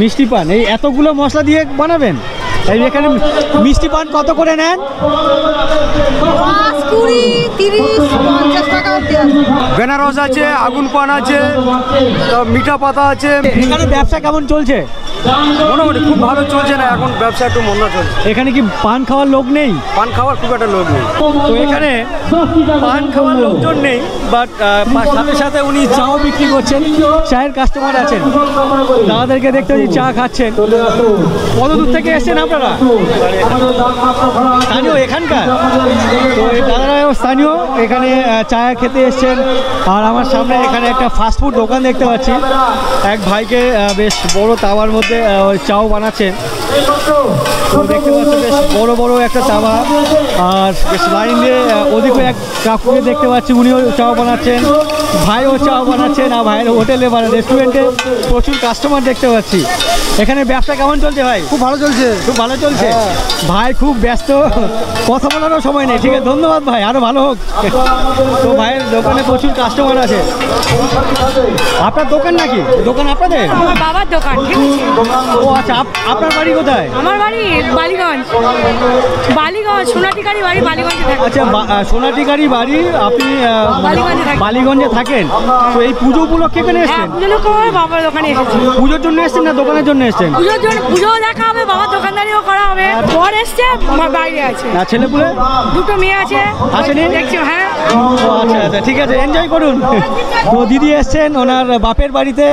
মিষ্টি পান। এই এতগুলো মশলা দিয়ে বানাবেন? এই এখানে মিষ্টি পান কত করে নেন? 20, 30, 50 টাকা অবধি আছে। বেনারস আছে, আগুন পান আছে, মিঠা পাতা আছে। এখানে ব্যবসা কেমন চলছে? মোটামুটি খুব ভালো চলছে না, এখন ব্যবসা একটু মন্দা চলছে। এখানে কি পান খাওয়ার লোক নেই? পান খাওয়ার খুব একটা লোক নেই। তো এখানে পান খাওয়ার লোকজন নেই, বাট সাথে সাথে উনি চাও বিক্রি করছেন, চায়ের কাস্টমার আছেন, দাদাদেরকে দেখতে পাচ্ছি চা খাচ্ছেন। কত দূর থেকে এসেছেন আপনারা? স্থানীয় এখানকার? তো এই দাদারাও স্থানীয়, এখানে চা খেতে এসছেন। আর আমার সামনে এখানে একটা ফাস্টফুড দোকান দেখতে পাচ্ছি, এক ভাইকে বেশ বড় তাওয়ার মধ্যে চাও বানাচ্ছেন। তো দেখতে পাচ্ছি বেশ বড় বড় একটা তাওয়া, আর বেশ লাইন দিয়ে ওদিকে এক কাকুকে দেখতে পাচ্ছি, উনিও চাও বানাচ্ছেন, ভাইও চাও বানাচ্ছেন। আর ভাইয়ের হোটেলে বা রেস্টুরেন্টে প্রচুর কাস্টমার দেখতে পাচ্ছি। এখানে ব্যবসা কেমন চলছে ভাই? খুব ভালো চলছে। খুব ভালো চলছে। ভাই খুব ব্যস্ত, কথা বলারও সময় নেই। ঠিক আছে, ধন্যবাদ ভাই, আরো ভালো হোক। তো ভাইয়ের দোকানে প্রচুর কাস্টমার আছে। আপনার দোকান নাকি? দোকান আপনাদের? আমার বাবার দোকান। ঠিক আছে। ও আচ্ছা, আপনার বাড়ি কোথায়? আমার বাড়ি বালিগঞ্জ, সোনাটিকারি বাড়ি বালিগঞ্জে থাকে। আচ্ছা, সোনাটিকারি বাড়ি, আপনি বালিগঞ্জে থাকেন। বালিগঞ্জে থাকেন। তো এই পুজো উপলক্ষে এখানে হ্যাঁ, এসেছেন? পুজো করে বাবার দোকানে এসেছি। পুজোর জন্য এসেছেন না দোকানের জন্য এসেছেন? পুজোর জন্য, পুজোও দেখা হবে, বাবার দোকানদারিও করা হবে। বর এসছে, বাইরে আছে। না ছেলেপুলে? দুটো মেয়ে আছে। আসেনি? দেখছি। হ্যাঁ। ও আচ্ছা আচ্ছা, ঠিক আছে, এনজয় করুন। তো দিদি এসছেন ওনার বাপের বাড়িতে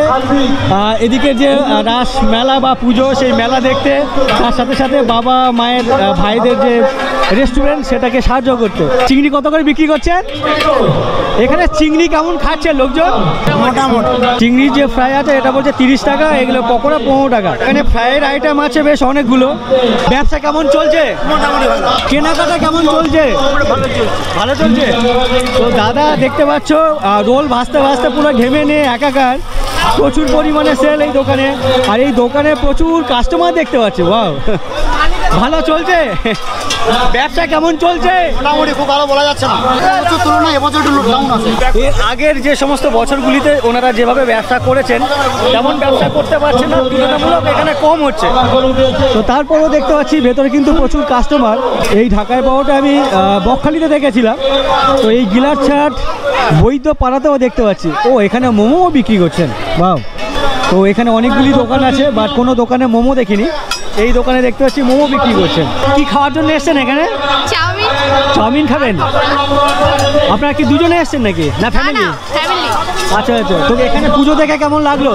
এদিকে যে রাস মেলা বা পুজো, সেই মেলা দেখতে, তার সাথে সাথে বাবা মায়ের ভাইদের যে রেস্টুরেন্ট, সেটাকে সাহায্য করতে। চিংড়ি কত করে বিক্রি করছেন এখানে? চিংড়ি কেমন খাচ্ছে লোকজন? মোটামুটি চিংড়ির যে ফ্রাই আছে এটা বলছে 30 টাকা, এগুলো পকোড়া 15 টাকা। এখানে ফ্রাইয়ের আইটেম আছে বেশ অনেকগুলো। ব্যবসা কেমন চলছে? মোটামুটি ভালো। কেনাকাটা কেমন চলছে? ভালো চলছে। তো দাদা দেখতে পাচ্ছ রোল ভাজতে ভাজতে পুরো ঘেমে নিয়ে একাকার। প্রচুর পরিমাণে সেল এই দোকানে, আর এই দোকানে প্রচুর কাস্টমার দেখতে পাচ্ছি। ওয়াও, ভালো চলছে। ব্যবসা কেমন চলছে? মোটামুটি খুব ভালো বলা যাচ্ছে না, এবছর তুলনায় এবছর একটু ডাউন আছে। এর আগের যে সমস্ত বছরগুলিতে ওনারা যেভাবে ব্যবসা করেছেন তেমন ব্যবসা করতে পারছেন না, তুলনামূলক এখানে কম হচ্ছে। তো তারপরেও দেখতে পাচ্ছি ভেতরে কিন্তু প্রচুর কাস্টমার। এই ঢাকায় পাওয়াটা আমি বকখালিতে দেখেছিলাম। তো এই গিলার ছাট বৈদ্য পাড়াতেও দেখতে পাচ্ছি। ও, এখানে মোমোও বিক্রি করছেন। বাহ। তো এখানে অনেকগুলি দোকান আছে, বাট কোনো দোকানে মোমো দেখিনি। এই দোকানে দেখতে পাচ্ছি মোমো বিক্রি করছেন। কি খাওয়ার জন্য এসছেন এখানে? চাউমিন। চাউমিন খাবেন? আপনারা কি দুজনে এসছেন নাকি, না ফ্যামিলি? ফ্যামিলি। আচ্ছা আচ্ছা। তো এখানে পুজো দেখে কেমন লাগলো?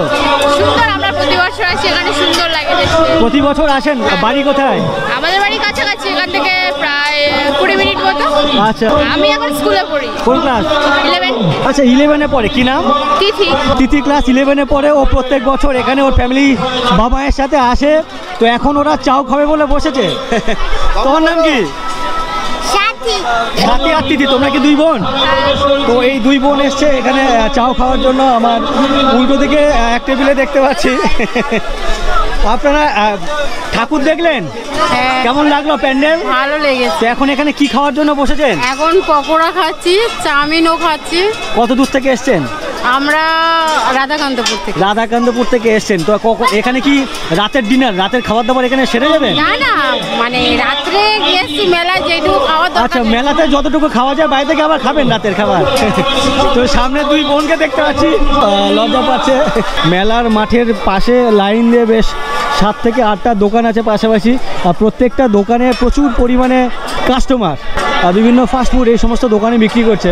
সুন্দর, আমরা প্রতি বছর আসি, এখানে সুন্দর লাগে দেখতে। প্রতি বছর আসেন? বাড়ি কোথায়? আমাদের বাড়ি কাছাকাছি, এখান থেকে প্রায় 20 মিনিট মতো। আচ্ছা। আমি এখন স্কুলে পড়ি। কোন ক্লাস? 11। আচ্ছা, 11-এ পড়ে। কি নাম? তিথি। তিথি ক্লাস 11-এ পড়ে। ও প্রত্যেক বছর এখানে ওর ফ্যামিলি বাবায়ের সাথে আসে। তো এখন ওরা চাও খাবে বলে বসেছে। তোমার নাম কি? সাথী আর তিথি, তোমরা কি দুই বোন? তো এই দুই বোন এসছে এখানে চাও খাওয়ার জন্য। আমার উল্টো দিকে এক টেবিলে দেখতে পাচ্ছি। আপনারা ঠাকুর দেখলেন? কেমন লাগলো প্যান্ডেল? ভালো লেগেছে। তো এখন এখানে কি খাওয়ার জন্য বসেছেন? এখন পকোড়া খাচ্ছি, চাউমিনও খাচ্ছি। কত দূর থেকে এসছেন? আমরা রাধাকান্তপুর থেকে। রাধাকান্তপুর থেকে এসছেন। তো এখানে কি রাতের ডিনার, রাতের খাবার দাবার এখানে সেরে যাবেন? না না, মানে রাত্রে গিয়েছি মেলায়, যেটুকু খাওয়া দরকার। আচ্ছা, মেলাতে যতটুকু খাওয়া যায় বাইরে থেকে আবার খাবেন রাতের খাবার। তো সামনে দুই বোনকে দেখতে পাচ্ছি, লজ্জা পাচ্ছে। মেলার মাঠের পাশে লাইন দিয়ে বেশ 7 থেকে 8টা দোকান আছে পাশাপাশি। আর প্রত্যেকটা দোকানে প্রচুর পরিমাণে কাস্টমার, বিভিন্ন ফাস্টফুড এই সমস্ত দোকানে বিক্রি করছে।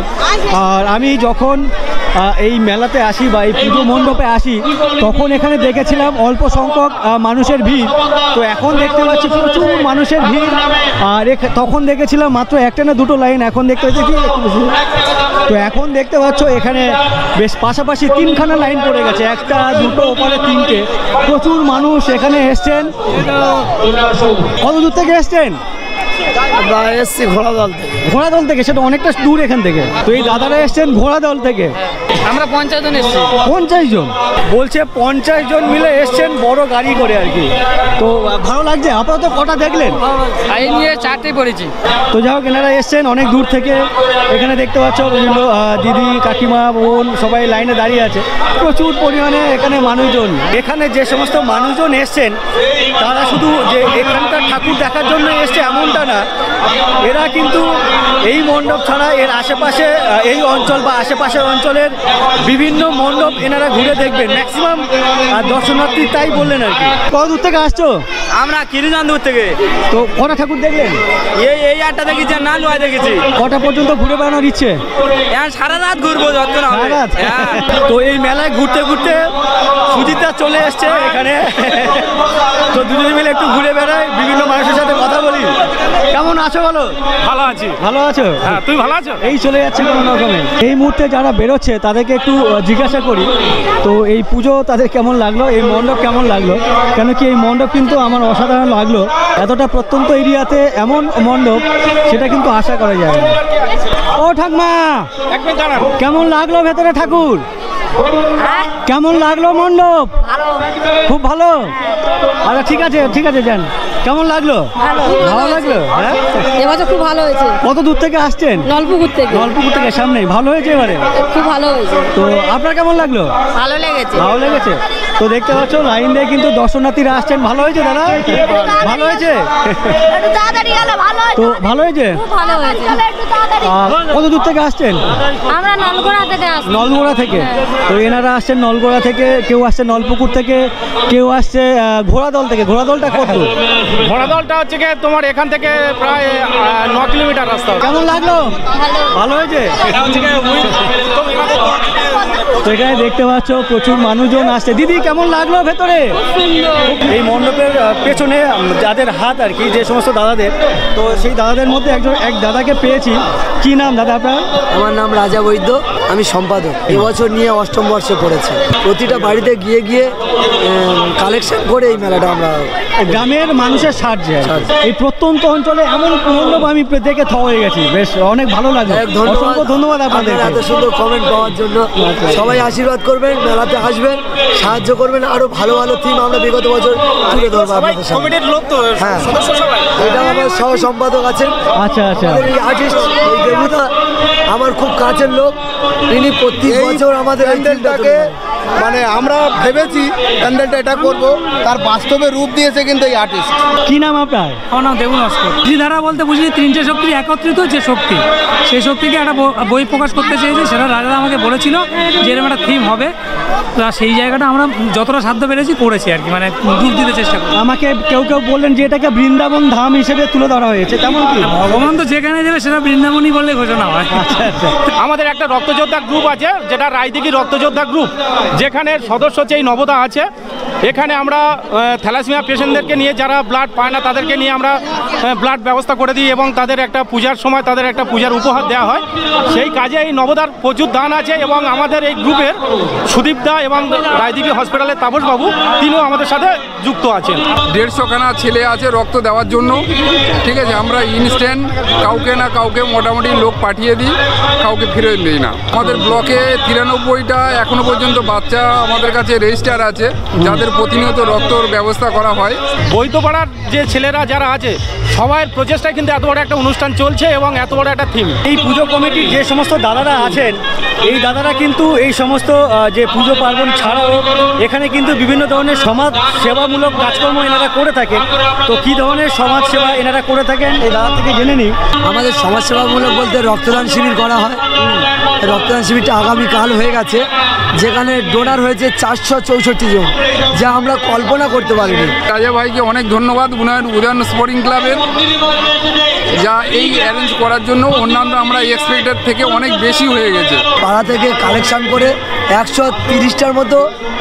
আর আমি যখন এই মেলাতে আসি বা এই পুজো মণ্ডপে আসি তখন এখানে দেখেছিলাম অল্প সংখ্যক মানুষের ভিড়, তো এখন দেখতে পাচ্ছি প্রচুর মানুষের ভিড়। আর তখন দেখেছিলাম মাত্র একটা না দুটো লাইন, এখন দেখতে পাচ্ছি একটু বেশি। তো এখন দেখতে পাচ্ছ এখানে বেশ পাশাপাশি 3খানা লাইন পড়ে গেছে, একটা দুটো ওপরে 3টে। প্রচুর মানুষ এখানে এসছেন। কত দূর থেকে এসছেন? আমরা এসছি ঘোড়াদল থেকে। ঘোড়াদল থেকে? সেটা অনেকটা দূর এখান থেকে। তো এই দাদারা এসছেন ঘোড়াদল থেকে। আমরা 50 জন এসেছি। 50 জন? বলছে 50 জন মিলে এসছেন বড় গাড়ি করে আর কি। তো ভালো লাগছে? আপাতত কটা দেখলেন? এই নিয়ে 4টে পড়েছি। তো যাই হোক, এনারা এসছেন অনেক দূর থেকে। এখানে দেখতে পাচ্ছ বিভিন্ন দিদি কাকিমা বোন সবাই লাইনে দাঁড়িয়ে আছে, প্রচুর পরিমাণে এখানে মানুষজন। এখানে যে সমস্ত মানুষজন এসছেন তারা শুধু যে এখানকার ঠাকুর দেখার জন্য এসছে এমনটা না, এরা কিন্তু এই মণ্ডপ ছাড়া এর আশেপাশে এই অঞ্চল বা আশেপাশের অঞ্চলের বিভিন্ন মণ্ডপ এনারা ঘুরে দেখবেন। ম্যাক্সিমাম দর্শনার্থী তাই বললেন আর কি। কত দূর থেকে আসছো? আমরা কিরিজান দূর থেকে। তো কটা ঠাকুর দেখলেন? এই 8টা দেখেছি, না নয় দেখেছি। কটা পর্যন্ত ঘুরে বেড়ানোর ইচ্ছে? সারা রাত ঘুরবো যতক্ষণ হবে। তো এই মেলায় ঘুরতে ঘুরতে সুজিতা চলে এসছে এখানে। তো দুজনে মিলে একটু ঘুরে বেড়াই, বিভিন্ন মানুষের সাথে কথা বলি। কেমন আছো বলো? ভালো আছি। ভালো আছো? হ্যাঁ, তুই ভালো আছো? এই চলে যাচ্ছে কোনো রকমে। এই মুহূর্তে যারা বেরোচ্ছে তাদেরকে একটু জিজ্ঞাসা করি তো এই পুজো তাদের কেমন লাগলো, এই মণ্ডপ কেমন লাগলো। কেন কি এই মণ্ডপ কিন্তু আমার অসাধারণ লাগলো। এতটা প্রত্যন্ত এরিয়াতে এমন মণ্ডপ সেটা কিন্তু আশা করা যায় না। ও ঠাকমা, কেমন লাগলো ভেতরে ঠাকুর? কেমন লাগলো মণ্ডপ? খুব ভালো। আচ্ছা ঠিক আছে ঠিক আছে, যান। কেমন লাগলো? ভালো লাগলো। হ্যাঁ, এবছর খুব ভালো হয়েছে। কত দূর থেকে আসছেন? নলপুকুর থেকে। নলপুকুর থেকে, সামনেই। ভালো হয়েছে এবারে? খুব ভালো হয়েছে। তো আপনার কেমন লাগলো? ভালো লেগেছে। ভালো লেগেছে। তো দেখতে পাচ্ছ লাইন দিয়ে কিন্তু দর্শনার্থীরা আসছেন। ভালো হয়েছে দাদা? ভালো হয়েছে। তো ভালো হয়েছে? ভালো হয়েছে। কত দূর থেকে আসছেন? আমরা নলগোড়া থেকে আসছি। নলগোড়া থেকে? তো এনারা আসছেন নলগোড়া থেকে, কেউ আসছে নলপুকুর থেকে, কেউ আসছে ঘোড়াদল থেকে। ঘোড়াদলটা কত? ঘোড়াদলটা হচ্ছে কি তোমার এখান থেকে প্রায় 9 কিলোমিটার রাস্তা। কেমন লাগলো? ভালো হয়েছে। তো এখানে দেখতে পাচ্ছ প্রচুর মানুষজন আসছে। দিদি কেমন লাগলো ভেতরে? এই মণ্ডপের পেছনে যাদের হাত আর কি, যে সমস্ত দাদাদের, তো সেই দাদাদের মধ্যে এক দাদাকে পেয়েছি। কি নাম দাদা আপনার? আমার নাম রাজা বৈদ্য, আমি সম্পাদক। এবছর নিয়ে 8ম বর্ষে পড়েছে। প্রতিটা বাড়িতে গিয়ে গিয়ে কালেকশন করে এই মেলাটা আমরা গ্রামের মানুষের সাহায্যে এই প্রত্যন্ত অঞ্চলে এমন মণ্ডপ আমি দেখে থ হয়ে গেছি। বেশ অনেক ভালো লাগে। অসংখ্য ধন্যবাদ আপনাদের এত সুন্দর কমেন্ট পাওয়ার জন্য। সবাই আশীর্বাদ করবেন, মেলাতে আসবেন, সাহায্য করবেন। আরো ভালো ভালো থিম আমরা বিগত বছর তুলে ধরবো আপনাদের সামনে। কমিটির লোক তো, হ্যাঁ, সদস্য সবাই। এটা আমার সহ সম্পাদক আছেন। আচ্ছা আচ্ছা। এই আর্টিস্ট এই দেবতা আমার খুব কাছের লোক। ইনি প্রতি বছর আমাদের এই প্যান্ডেলটাকে মানে আমরা ভেবেছি প্যান্ডেলটা এটা করব, তার বাস্তবে রূপ দিয়েছে কিন্তু এই আর্টিস্ট। কি নাম আপনার? আমার নাম দেবু নস্কর। ধারা বলতে বুঝলি 3টে শক্তির একত্রিত যে শক্তি, সেই শক্তিকে একটা বই প্রকাশ করতে চেয়েছে। সেটা রাজা আমাকে বলেছিল যে এরকম একটা থিম হবে। তা সেই জায়গাটা আমরা যতটা সাধ্য পেরেছি করেছি আর কি, মানে ডুব দিতে চেষ্টা করি। আমাকে কেউ কেউ বললেন যে এটাকে বৃন্দাবন ধাম হিসেবে তুলে ধরা হয়েছে, তেমন কি? ভগবান তো যেখানে যাবে সেটা বৃন্দাবনই বললে ঘোষণা হয়। আচ্ছা আচ্ছা। আমাদের একটা রক্তযোদ্ধা গ্রুপ আছে, যেটা রায়দিঘি রক্তযোদ্ধা গ্রুপ, যেখানে সদস্য হচ্ছে এই নবদা আছে। এখানে আমরা থ্যালাসেমিয়া পেশেন্টদেরকে নিয়ে, যারা ব্লাড পায় না তাদেরকে নিয়ে আমরা ব্লাড ব্যবস্থা করে দিই এবং তাদের একটা পূজার সময় তাদের একটা পূজার উপহার দেওয়া হয়। সেই কাজে এই নবদার প্রচুর দান আছে এবং আমাদের এই গ্রুপের সুদীপ দা এবং রায়দিঘি হসপিটালের তাপসবাবু, তিনিও আমাদের সাথে যুক্ত আছেন। 150খানা ছেলে আছে রক্ত দেওয়ার জন্য। ঠিক আছে, আমরা ইনস্ট্যান্ট কাউকে না কাউকে মোটামুটি লোক পাঠিয়ে দিই, কাউকে ফেরত দিই না। আমাদের ব্লকে 93টা এখনো পর্যন্ত বাচ্চা আমাদের কাছে রেজিস্টার আছে, যাদের প্রতিনিয়ত রক্তর ব্যবস্থা করা হয়। বৈদ্যপাড়ার যে ছেলেরা যারা আছে সবাই প্রচেষ্টায় কিন্তু এত বড় একটা অনুষ্ঠান চলছে এবং এত বড় একটা থিম। এই পুজো কমিটির যে সমস্ত দাদারা আছেন, এই দাদারা কিন্তু এই সমস্ত যে পুজো পুজো পার্বণ ছাড়াও এখানে কিন্তু বিভিন্ন ধরনের সমাজ সেবামূলক কাজকর্ম এনারা করে থাকেন। তো কী ধরনের সমাজ সেবা এনারা করে থাকেন এই দাদা থেকে জেনে নিই। আমাদের সমাজসেবামূলক বলতে রক্তদান শিবির করা হয়। রক্তদান শিবিরটা আগামীকাল হয়ে গেছে, যেখানে ডোনার হয়েছে 464 জন, যা আমরা কল্পনা করতে পারিনি। রাজা ভাইকে অনেক ধন্যবাদ, উদয়ন স্পোর্টিং ক্লাবের, যা এই অ্যারেঞ্জ করার জন্য। অন্যান্য আমরা এক্সপেক্টেড থেকে অনেক বেশি হয়ে গেছে। পাড়া থেকে কালেকশন করে 130টার মতো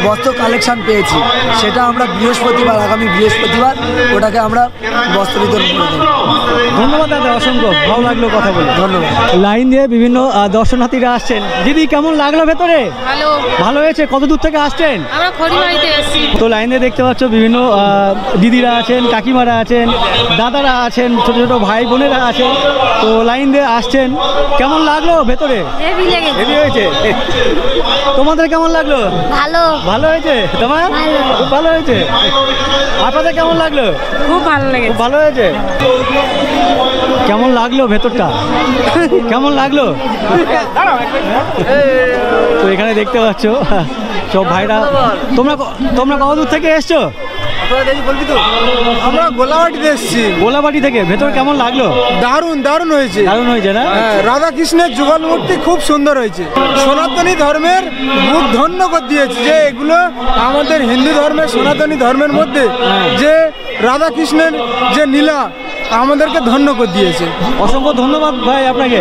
বস্ত্র কালেকশন পেয়েছি, সেটা আমরা বৃহস্পতিবার, আগামী বৃহস্পতিবার ওটাকে আমরা বস্ত্র বিতরণ করে দেবো। ধন্যবাদ দাদা, অসংখ্য ভালো লাগলো কথা বলে। ধন্যবাদ। লাইন দিয়ে বিভিন্ন দর্শনার্থীরা আসছেন। দিদি কেমন লাগলো ভেতরে? ভালো। ভালো হয়েছে। কত দূর থেকে আসছেন? আমরা খড়িবাড়িতে এসেছি। তো লাইন দিয়ে দেখতে পাচ্ছ বিভিন্ন দিদিরা আছেন, কাকিমারা আছেন, দাদারা আছেন, ছোট ছোট ভাই বোনেরা আছেন। তো লাইন দিয়ে আসছেন। কেমন লাগলো ভেতরে? হেভি হয়েছে। তোমাদের কেমন লাগলো? ভালো। ভালো হয়েছে। তোমার? খুব ভালো হয়েছে। আপনাদের কেমন লাগলো? খুব ভালো লেগেছে। খুব ভালো হয়েছে। কেমন লাগলো ভেতরটা? কেমন লাগলো? তো এখানে দেখতে পাচ্ছ সব ভাইরা। তোমরা কত দূর থেকে এসছো? আমরা গোলাবাটিতে এসেছি। গোলাবাটি থেকে। ভেতর কেমন লাগলো? দারুণ হয়েছে। দারুণ হয়েছে না? রাধা কৃষ্ণের যুগল মূর্তি খুব সুন্দর হয়েছে। সনাতনী ধর্মের মুখ ধন্য করে দিয়েছে, যে এগুলো আমাদের হিন্দু ধর্মের, সনাতনী ধর্মের মধ্যে যে রাধা কৃষ্ণের যে নীলা আমাদেরকে ধন্য করে দিয়েছে। অসংখ্য ধন্যবাদ ভাই আপনাকে।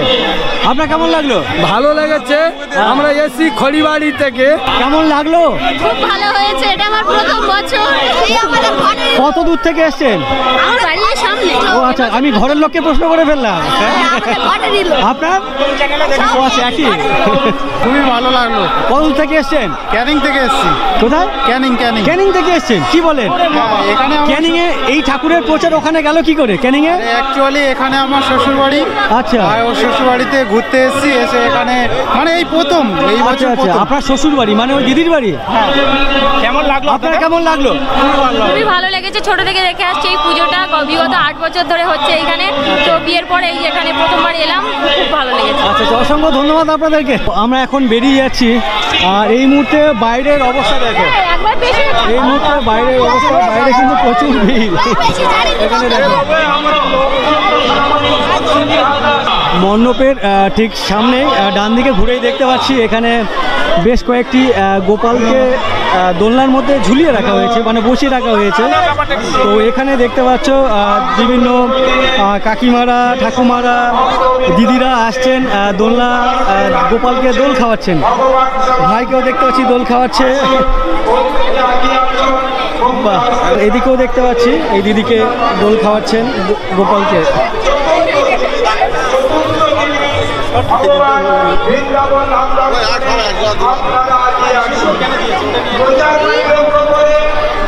আপনার কেমন লাগলো? ভালো লেগেছে। আমরা এসেছি খড়িবাড়ি থেকে। কেমন লাগলো? খুব ভালো হয়েছে। এটা আমার প্রথম বছর। কত দূর থেকে এসছেন? আমার বাড়ির সামনে। ও আচ্ছা, আমি ঘরের লোককে প্রশ্ন করে ফেললাম। আপনার? ও আচ্ছা, একই। খুবই ভালো লাগলো। কত দূর থেকে এসছেন? ক্যানিং থেকে এসেছি। কোথায়? ক্যানিং। ক্যানিং থেকে এসছেন? কি বলেন? এখানে ক্যানিং এ এই ঠাকুরের প্রচার ওখানে গেল কি করে? ক্যানিং এ অ্যাকচুয়ালি এখানে আমার শ্বশুর বাড়ি। আচ্ছা। আর ওর শ্বশুর বাড়িতে ঘুরতে এসেছি, এসে এখানে মানে এই প্রথম, এই আচ্ছা বছর আচ্ছা। প্রথম। আপনার শ্বশুর বাড়ি মানে ওই দিদির বাড়ি? কেমন লাগলো? আপনার কেমন লাগলো? খুবই ভালো লেগেছে। ছোট থেকে দেখে আসছি এই পুজোটা, বিগত 8 বছর ধরে হচ্ছে এইখানে। তো বিয়ের পরে এই এখানে প্রথমবার এলাম, খুব ভালো লেগেছে। আচ্ছা, অসংখ্য ধন্যবাদ আপনাদেরকে। আমরা এখন বেরিয়ে যাচ্ছি। আর এই মুহূর্তে বাইরের অবস্থা দেখো। এই মুহূর্তে বাইরের অবস্থা, বাইরে কিন্তু প্রচুর ভিড়। এখানে দেখো মণ্ডপের ঠিক সামনেই ডান দিকে ঘুরেই দেখতে পাচ্ছি এখানে বেশ কয়েকটি গোপালকে দোলনার মধ্যে ঝুলিয়ে রাখা হয়েছে, মানে বসিয়ে রাখা হয়েছে। তো এখানে দেখতে পাচ্ছ বিভিন্ন কাকিমারা, ঠাকুমারা, দিদিরা আসছেন দোলনা, গোপালকে দোল খাওয়াচ্ছেন। ভাইকেও দেখতে পাচ্ছি দোল খাওয়াচ্ছে। বাহ, এদিকেও দেখতে পাচ্ছি এই দিদিকে দোল খাওয়াচ্ছেন গোপালকে।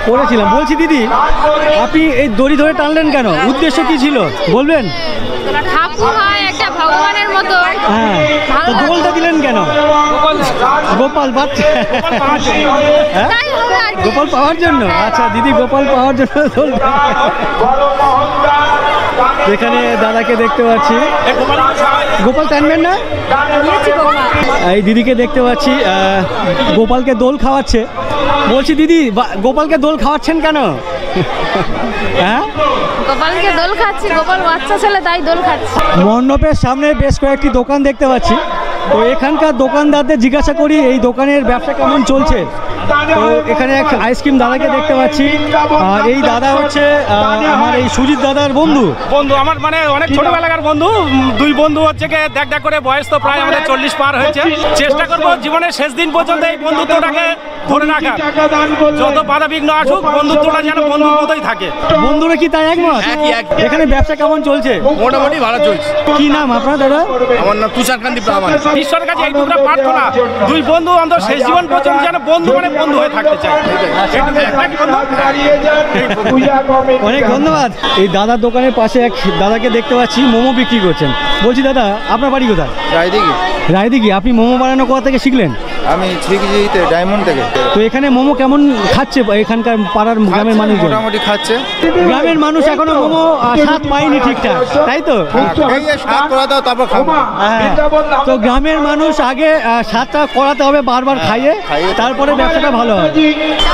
করেছিলাম। বলছি দিদি, আপনি এই দড়ি ধরে টানলেন কেন? উদ্দেশ্য কি ছিল বলবেন? ঠাকুর হয় একটা ভগবানের মতো। হ্যাঁ, তো দোলটা দিলেন কেন? গোপাল বাচ্চা। গোপাল পাওয়ার জন্য? আচ্ছা, দিদি গোপাল পাওয়ার জন্য দোল। এখানে দাদাকে দেখতে পাচ্ছি। গোপাল টানবেন না? এই দিদিকে দেখতে পাচ্ছি গোপালকে দোল খাওয়াচ্ছে। বলছি দিদি, গোপালকে দোল খাওয়াচ্ছেন কেন? হ্যাঁ, গোপালকে দোল খাচ্ছি। গোপাল বাচ্চা ছেলে, তাই দোল খাচ্ছি। মণ্ডপের সামনে বেশ কয়েকটি দোকান দেখতে পাচ্ছি। তো এখানকার দোকানদারদের জিজ্ঞাসা করি এই দোকানের ব্যবসা কেমন চলছে। তো এখানে এক আইসক্রিম দাদাকে দেখতে পাচ্ছি। আর এই দাদা হচ্ছে আমার এই সুজিত দাদার বন্ধু। আমার মানে অনেক ছোটবেলাকার বন্ধু। দুই বন্ধু হচ্ছে দেখ করে বয়স তো প্রায় আমাদের 40 পার হয়েছে। চেষ্টা করবো জীবনের শেষ দিন পর্যন্ত এই বন্ধুত্বটাকে ধরে রাখার। যত বাধা বিঘ্ন আসুক, বন্ধুত্বটা যেন বন্ধুর মতোই থাকে। বন্ধুরা কি তাই একমত? এখানে ব্যবসা কেমন চলছে? মোটামুটি ভালো চলছে। কি নাম আপনার দাদা? আমার নাম তুষারকান্তি প্রামাণিক। ঈশ্বরের কাছে এই দুটো প্রার্থনা, দুই বন্ধু অন্তত শেষ জীবন পর্যন্ত যেন বন্ধু মানে বন্ধু হয়ে থাকতে চায়। অনেক ধন্যবাদ। এই দাদার দোকানের পাশে এক দাদাকে দেখতে পাচ্ছি মোমো বিক্রি করছেন। বলছি দাদা, আপনার বাড়ি কোথায়? রায়দিঘি। রায়দিঘি। আপনি মোমো বানানো কোথা থেকে শিখলেন? আমি শিখেছি ডায়মন্ড থেকে। তো এখানে মোমো কেমন খাচ্ছে এখানকার পাড়ার গ্রামের মানুষ? মোটামুটি খাচ্ছে। গ্রামের মানুষ এখনো মোমো স্বাদ পায়নি ঠিকঠাক, তাই তো? স্বাদ করাতে হবে তারপর খাবো। হ্যাঁ, তো গ্রামের মানুষ আগে স্বাদটা করাতে হবে বারবার খাইয়ে, তারপরে ব্যবসাটা ভালো হয়।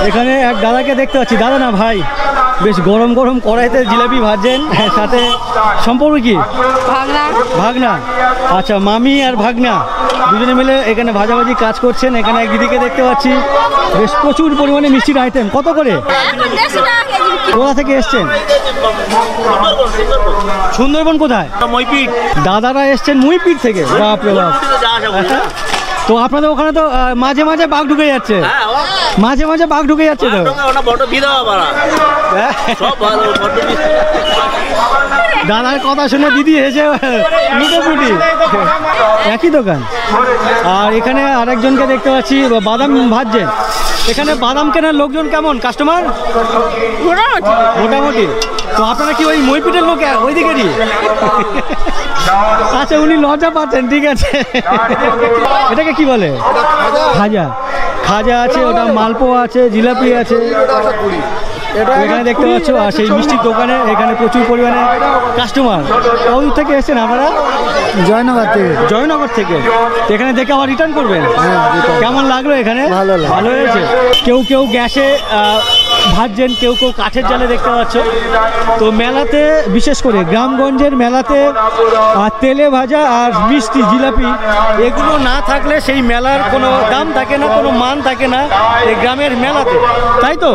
এখানে এক দাদাকে দেখতে পাচ্ছি, দাদা না ভাই, বেশ গরম গরম কড়াইতে জিলাপি ভাজছেন, সাথে সম্পর্ক কি? ভাগনা। আচ্ছা, মামি আর ভাগনা দুজনে মিলে এখানে ভাজাভাজি কাজ করছেন। এখানে এক দিদিকে দেখতে পাচ্ছি, বেশ প্রচুর পরিমাণে মিষ্টির আইটেম। কত করে? কোথা থেকে এসছেন? সুন্দরবন। কোথায়? মইপিট। দাদারা এসছেন মইপিট থেকে? বাপরে বাপ। তো আপনাদের ওখানে তো মাঝে মাঝে বাঘ ঢুকে যাচ্ছে, মাঝে মাঝে বাঘ ঢুকে যাচ্ছে তো। দাদার কথা শুনে দিদি এসে লুটোপুটি। একই দোকান। আর এখানে আরেকজনকে দেখতে পাচ্ছি বাদাম ভাজছেন। এখানে বাদাম কেনার লোকজন কেমন? কাস্টমার মোটামুটি। তো আপনারা কি ওই মইপিটের লোক ওই দিকেরই? আচ্ছা, উনি লজ্জা পাচ্ছেন, ঠিক আছে। এটাকে কি বলে? খাজা। খাজা আছে, ওটা মালপোয়া আছে, জিলাপি আছে এখানে দেখতে পাচ্ছ। আর সেই মিষ্টির দোকানে এখানে প্রচুর পরিমাণে কাস্টমার। কত থেকে এসেছেন আপনারা? জয়নগর থেকে। জয়নগর থেকে। এখানে দেখে আবার রিটার্ন করবেন? কেমন লাগলো এখানে? ভালো হয়েছে। কেউ কেউ গ্যাসে ভাজছেন, কেউ কেউ কাঠের জালে দেখতে পাচ্ছ। তো মেলাতে, বিশেষ করে গ্রামগঞ্জের মেলাতে তেলে ভাজা আর মিষ্টি জিলাপি এগুলো না থাকলে সেই মেলার কোনো দাম থাকে না, কোনো মান থাকে না এই গ্রামের মেলাতে, তাই তো?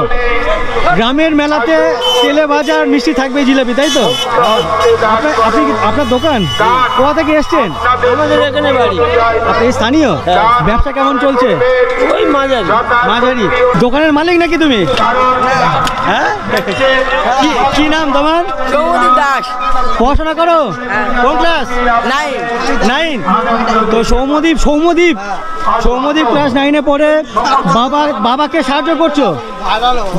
গ্রামের মেলাতে তেলে ভাজা আর মিষ্টি থাকবে, জিলাপি, তাই তো? আপনার দোকান কোথা থেকে এসছেন? আমাদের এখানে বাড়ি। আপনি স্থানীয়? ব্যবসা কেমন চলছে? ওই মাঝারি। দোকানের মালিক নাকি তুমি? হ্যাঁ, কি নাম তোমার? সৌমদীপ দাস। পড়াশোনা করো? কোন ক্লাস? 9। তো সৌমদীপ ক্লাস 9-এ পড়ে। বাবাকে সাহায্য করছো?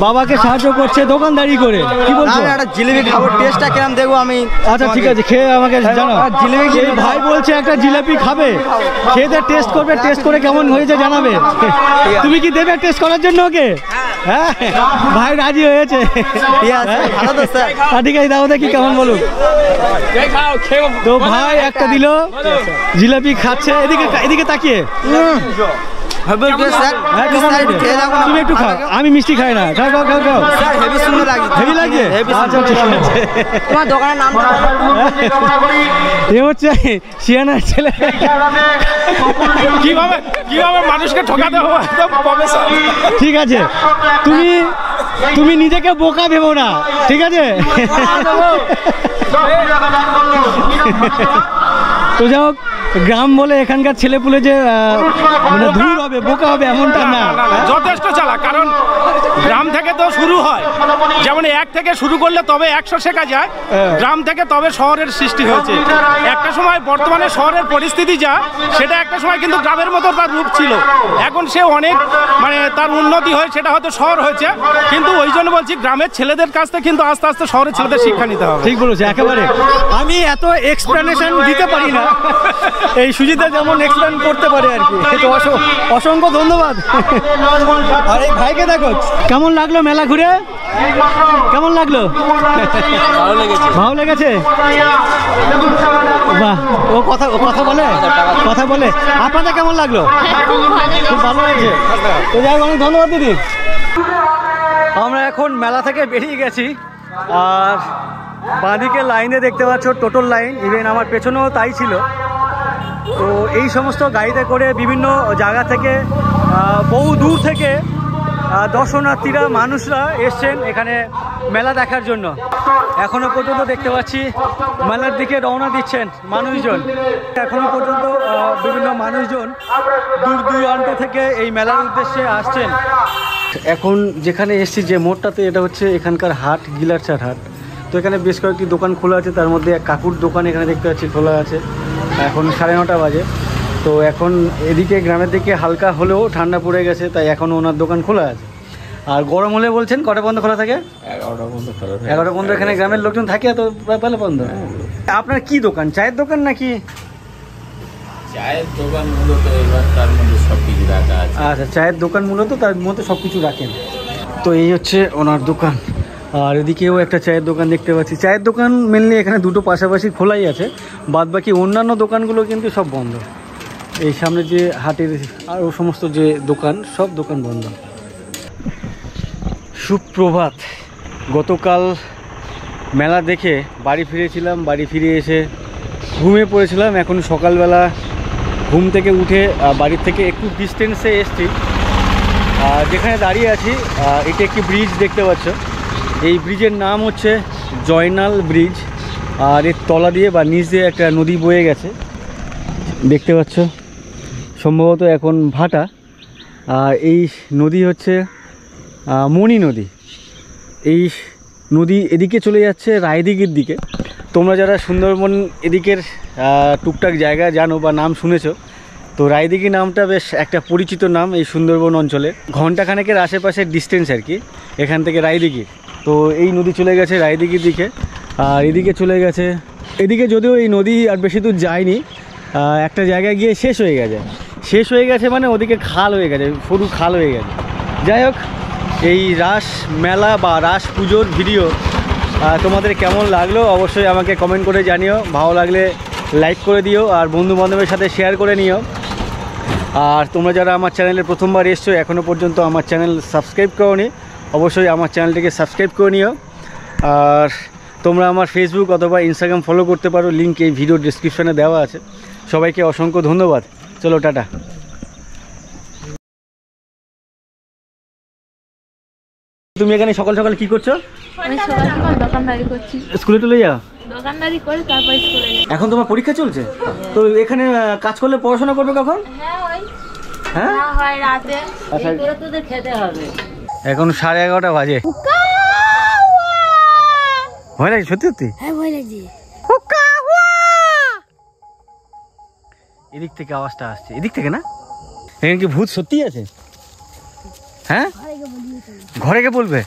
বাবাকে সাহায্য করছে দোকানদারি করে। কি বলছো? একটা জিলিপি খাবো, টেস্টটা কেমন দেখবো আমি। আচ্ছা, ঠিক আছে, খেয়ে আমাকে জানাও। জিলিপি ভাই বলছে একটা জিলাপি খাবে, খেয়ে টেস্ট করবে, টেস্ট করে কেমন হয়েছে জানাবে। তুমি কি দেবে টেস্ট করার জন্য ওকে? হ্যাঁ, ভাই রাজি হয়েছে। ঠিক আছে, দাও দেখি কেমন বলুন। তো ভাই একটা দিল, জিলাপি খাচ্ছে, এদিকে তাকিয়ে। তুমি একটু খাও, আমি মিষ্টি খাই না। খাও। হেভি লাগছে? আচ্ছা, ঠিক আছে। তোমার দোকানের নাম? এ হচ্ছে শিয়ানার ছেলে। কিভাবে মানুষকে ঠকাতে হবে একদম প্রফেসর। ঠিক আছে, তুমি নিজেকে বোকা ভেবো না, ঠিক আছে? তো যাই হোক, গ্রাম বলে এখানকার ছেলেপুলে যে মানে দূর হবে, বোকা হবে এমনটা না, যথেষ্ট চালাক। কারণ গ্রাম থেকে তো শুরু হয়, যেমন 1 থেকে শুরু করলে তবে 100 শেখা যায়। গ্রাম থেকে তবে শহরের সৃষ্টি হয়েছে। একটা সময়, বর্তমানে শহরের পরিস্থিতি যা, সেটা একটা সময় কিন্তু গ্রামের মতো তার রূপ ছিল। এখন সে অনেক মানে তার উন্নতি হয়, সেটা হয়তো শহর হয়েছে। কিন্তু ওই জন্য বলছি, গ্রামের ছেলেদের কাছ থেকে কিন্তু আস্তে আস্তে শহরের ছেলেদের শিক্ষা নিতে হবে। ঠিক বলেছে, একেবারে। আমি এত এক্সপ্লেনেশন দিতে পারি না, এই সুজিতা যেমন এক্সপ্লেন করতে পারে আর কি। তো অসংখ্য ধন্যবাদ। আর এই ভাইকে দেখো, কেমন লাগলো মেলা ঘুরে? কেমন লাগলো? ভালো লেগেছে। বাহ, ও কথা বলে। আপনাদের কেমন লাগলো? খুব ভালো হয়েছে। তো যাই হোক, অনেক ধন্যবাদ দিদি। আমরা এখন মেলা থেকে বেরিয়ে গেছি। আর বাঁদিকে লাইনে দেখতে পাচ্ছ টোটোর লাইন, ইভেন আমার পেছনেও তাই ছিল। তো এই সমস্ত গাড়িতে করে বিভিন্ন জায়গা থেকে, বহু দূর থেকে দর্শনার্থীরা, মানুষরা এসছেন এখানে মেলা দেখার জন্য। এখনো পর্যন্ত দেখতে পাচ্ছি মেলার দিকে রওনা দিচ্ছেন মানুষজন। এখনো পর্যন্ত বিভিন্ন মানুষজন দূর দূরান্ত থেকে এই মেলার উদ্দেশ্যে আসছেন। এখন যেখানে এসছি যে মোড়টাতে, এটা হচ্ছে এখানকার হাট, গিলারচার হাট। তো এখানে বেশ কয়েকটি দোকান খোলা আছে, তার মধ্যে এক কাকুর দোকান এখানে দেখতে পাচ্ছি খোলা আছে। এখন 9:30 বাজে। তো এখন এদিকে গ্রামের দিকে হালকা হলেও ঠান্ডা পড়ে গেছে, তাই এখন ওনার দোকান খোলা আছে। আর গরম হলে বলছেন কটা বন্ধ খোলা থাকে? 11টা বন্ধ খোলা থাকে। 11টা বন্ধ। এখানে গ্রামের লোকজন থাকে, এত বেলা বন্ধ। আপনার কি দোকান? চায়ের দোকান নাকি? চায়ের দোকান মূলত এবার তার মধ্যে সব কিছু রাখা আছে। আচ্ছা, চায়ের দোকান মূলত তার মধ্যে সব কিছু রাখেন। তো এই হচ্ছে ওনার দোকান। আর এদিকেও একটা চায়ের দোকান দেখতে পাচ্ছি। চায়ের দোকান মেনলি এখানে দুটো পাশাপাশি খোলাই আছে, বাদ বাকি অন্যান্য দোকানগুলো কিন্তু সব বন্ধ। এই সামনে যে হাটের আরও সমস্ত যে দোকান, সব দোকান বন্ধ। সুপ্রভাত। গতকাল মেলা দেখে বাড়ি ফিরেছিলাম, বাড়ি ফিরে এসে ঘুমিয়ে পড়েছিলাম। এখন সকালবেলা ঘুম থেকে উঠে বাড়ির থেকে একটু ডিস্টেন্সে এসছি। যেখানে দাঁড়িয়ে আছি এটা একটি ব্রিজ দেখতে পাচ্ছ। এই ব্রিজের নাম হচ্ছে জয়নাল ব্রিজ। আর এর তলা দিয়ে বা নিচ দিয়ে একটা নদী বয়ে গেছে দেখতে পাচ্ছ, সম্ভবত এখন ভাটা। আর এই নদী হচ্ছে মণি নদী। এই নদী এদিকে চলে যাচ্ছে রায়দিঘির দিকে। তোমরা যারা সুন্দরবন এদিকের টুকটাক জায়গা জানো বা নাম শুনেছো, তো রায়দিঘি নামটা বেশ একটা পরিচিত নাম এই সুন্দরবন অঞ্চলে। ঘন্টাখানেকের আশেপাশের ডিস্টেন্স আর কি এখান থেকে রায়দিঘির। তো এই নদী চলে গেছে রায়দিঘির দিকে, আর এদিকে চলে গেছে। এদিকে যদিও এই নদী আর বেশি দূর যায়নি, একটা জায়গায় গিয়ে শেষ হয়ে গেছে। শেষ হয়ে গেছে মানে ওদিকে খাল হয়ে গেছে, সরু খাল হয়ে গেছে। যাই হোক, এই রাস মেলা বা রাস পুজোর ভিডিও তোমাদের কেমন লাগলো অবশ্যই আমাকে কমেন্ট করে জানিও। ভালো লাগলে লাইক করে দিও আর বন্ধু বান্ধবের সাথে শেয়ার করে নিও। আর তোমরা যারা আমার চ্যানেলে প্রথমবার এসছো, এখনও পর্যন্ত আমার চ্যানেল সাবস্ক্রাইব করোনি, অবশ্যই আমার চ্যানেলটিকে সাবস্ক্রাইব করে নিও। আর তোমরা আমার ফেসবুক অথবা ইনস্টাগ্রাম ফলো করতে পারো, লিঙ্ক এই ভিডিও ডেসক্রিপশানে দেওয়া আছে। সবাইকে অসংখ্য ধন্যবাদ। চলো টাটা। তুমি এখানে সকাল সকাল কি করছো? আমি সকাল সকাল দোকানদারি করছি। স্কুলে চলে যাও? দোকানদারি করে তারপর স্কুলে যাই। এখন তোমার পরীক্ষা চলছে, তো এখানে কাজ করলে পড়াশোনা করবে কখন? হ্যাঁ হয় রাতে। আচ্ছা, এই করে তোদের খেতে হবে। এখন 11:30 বাজে। ভয় লাগে সত্যি সত্যি? হ্যাঁ ভয় লাগছে। এদিক থেকে আওয়াজটা আসছে, এদিক থেকে না? এখানে কি ভূত সত্যি আছে? হ্যাঁ, ঘরে গিয়ে বলবে।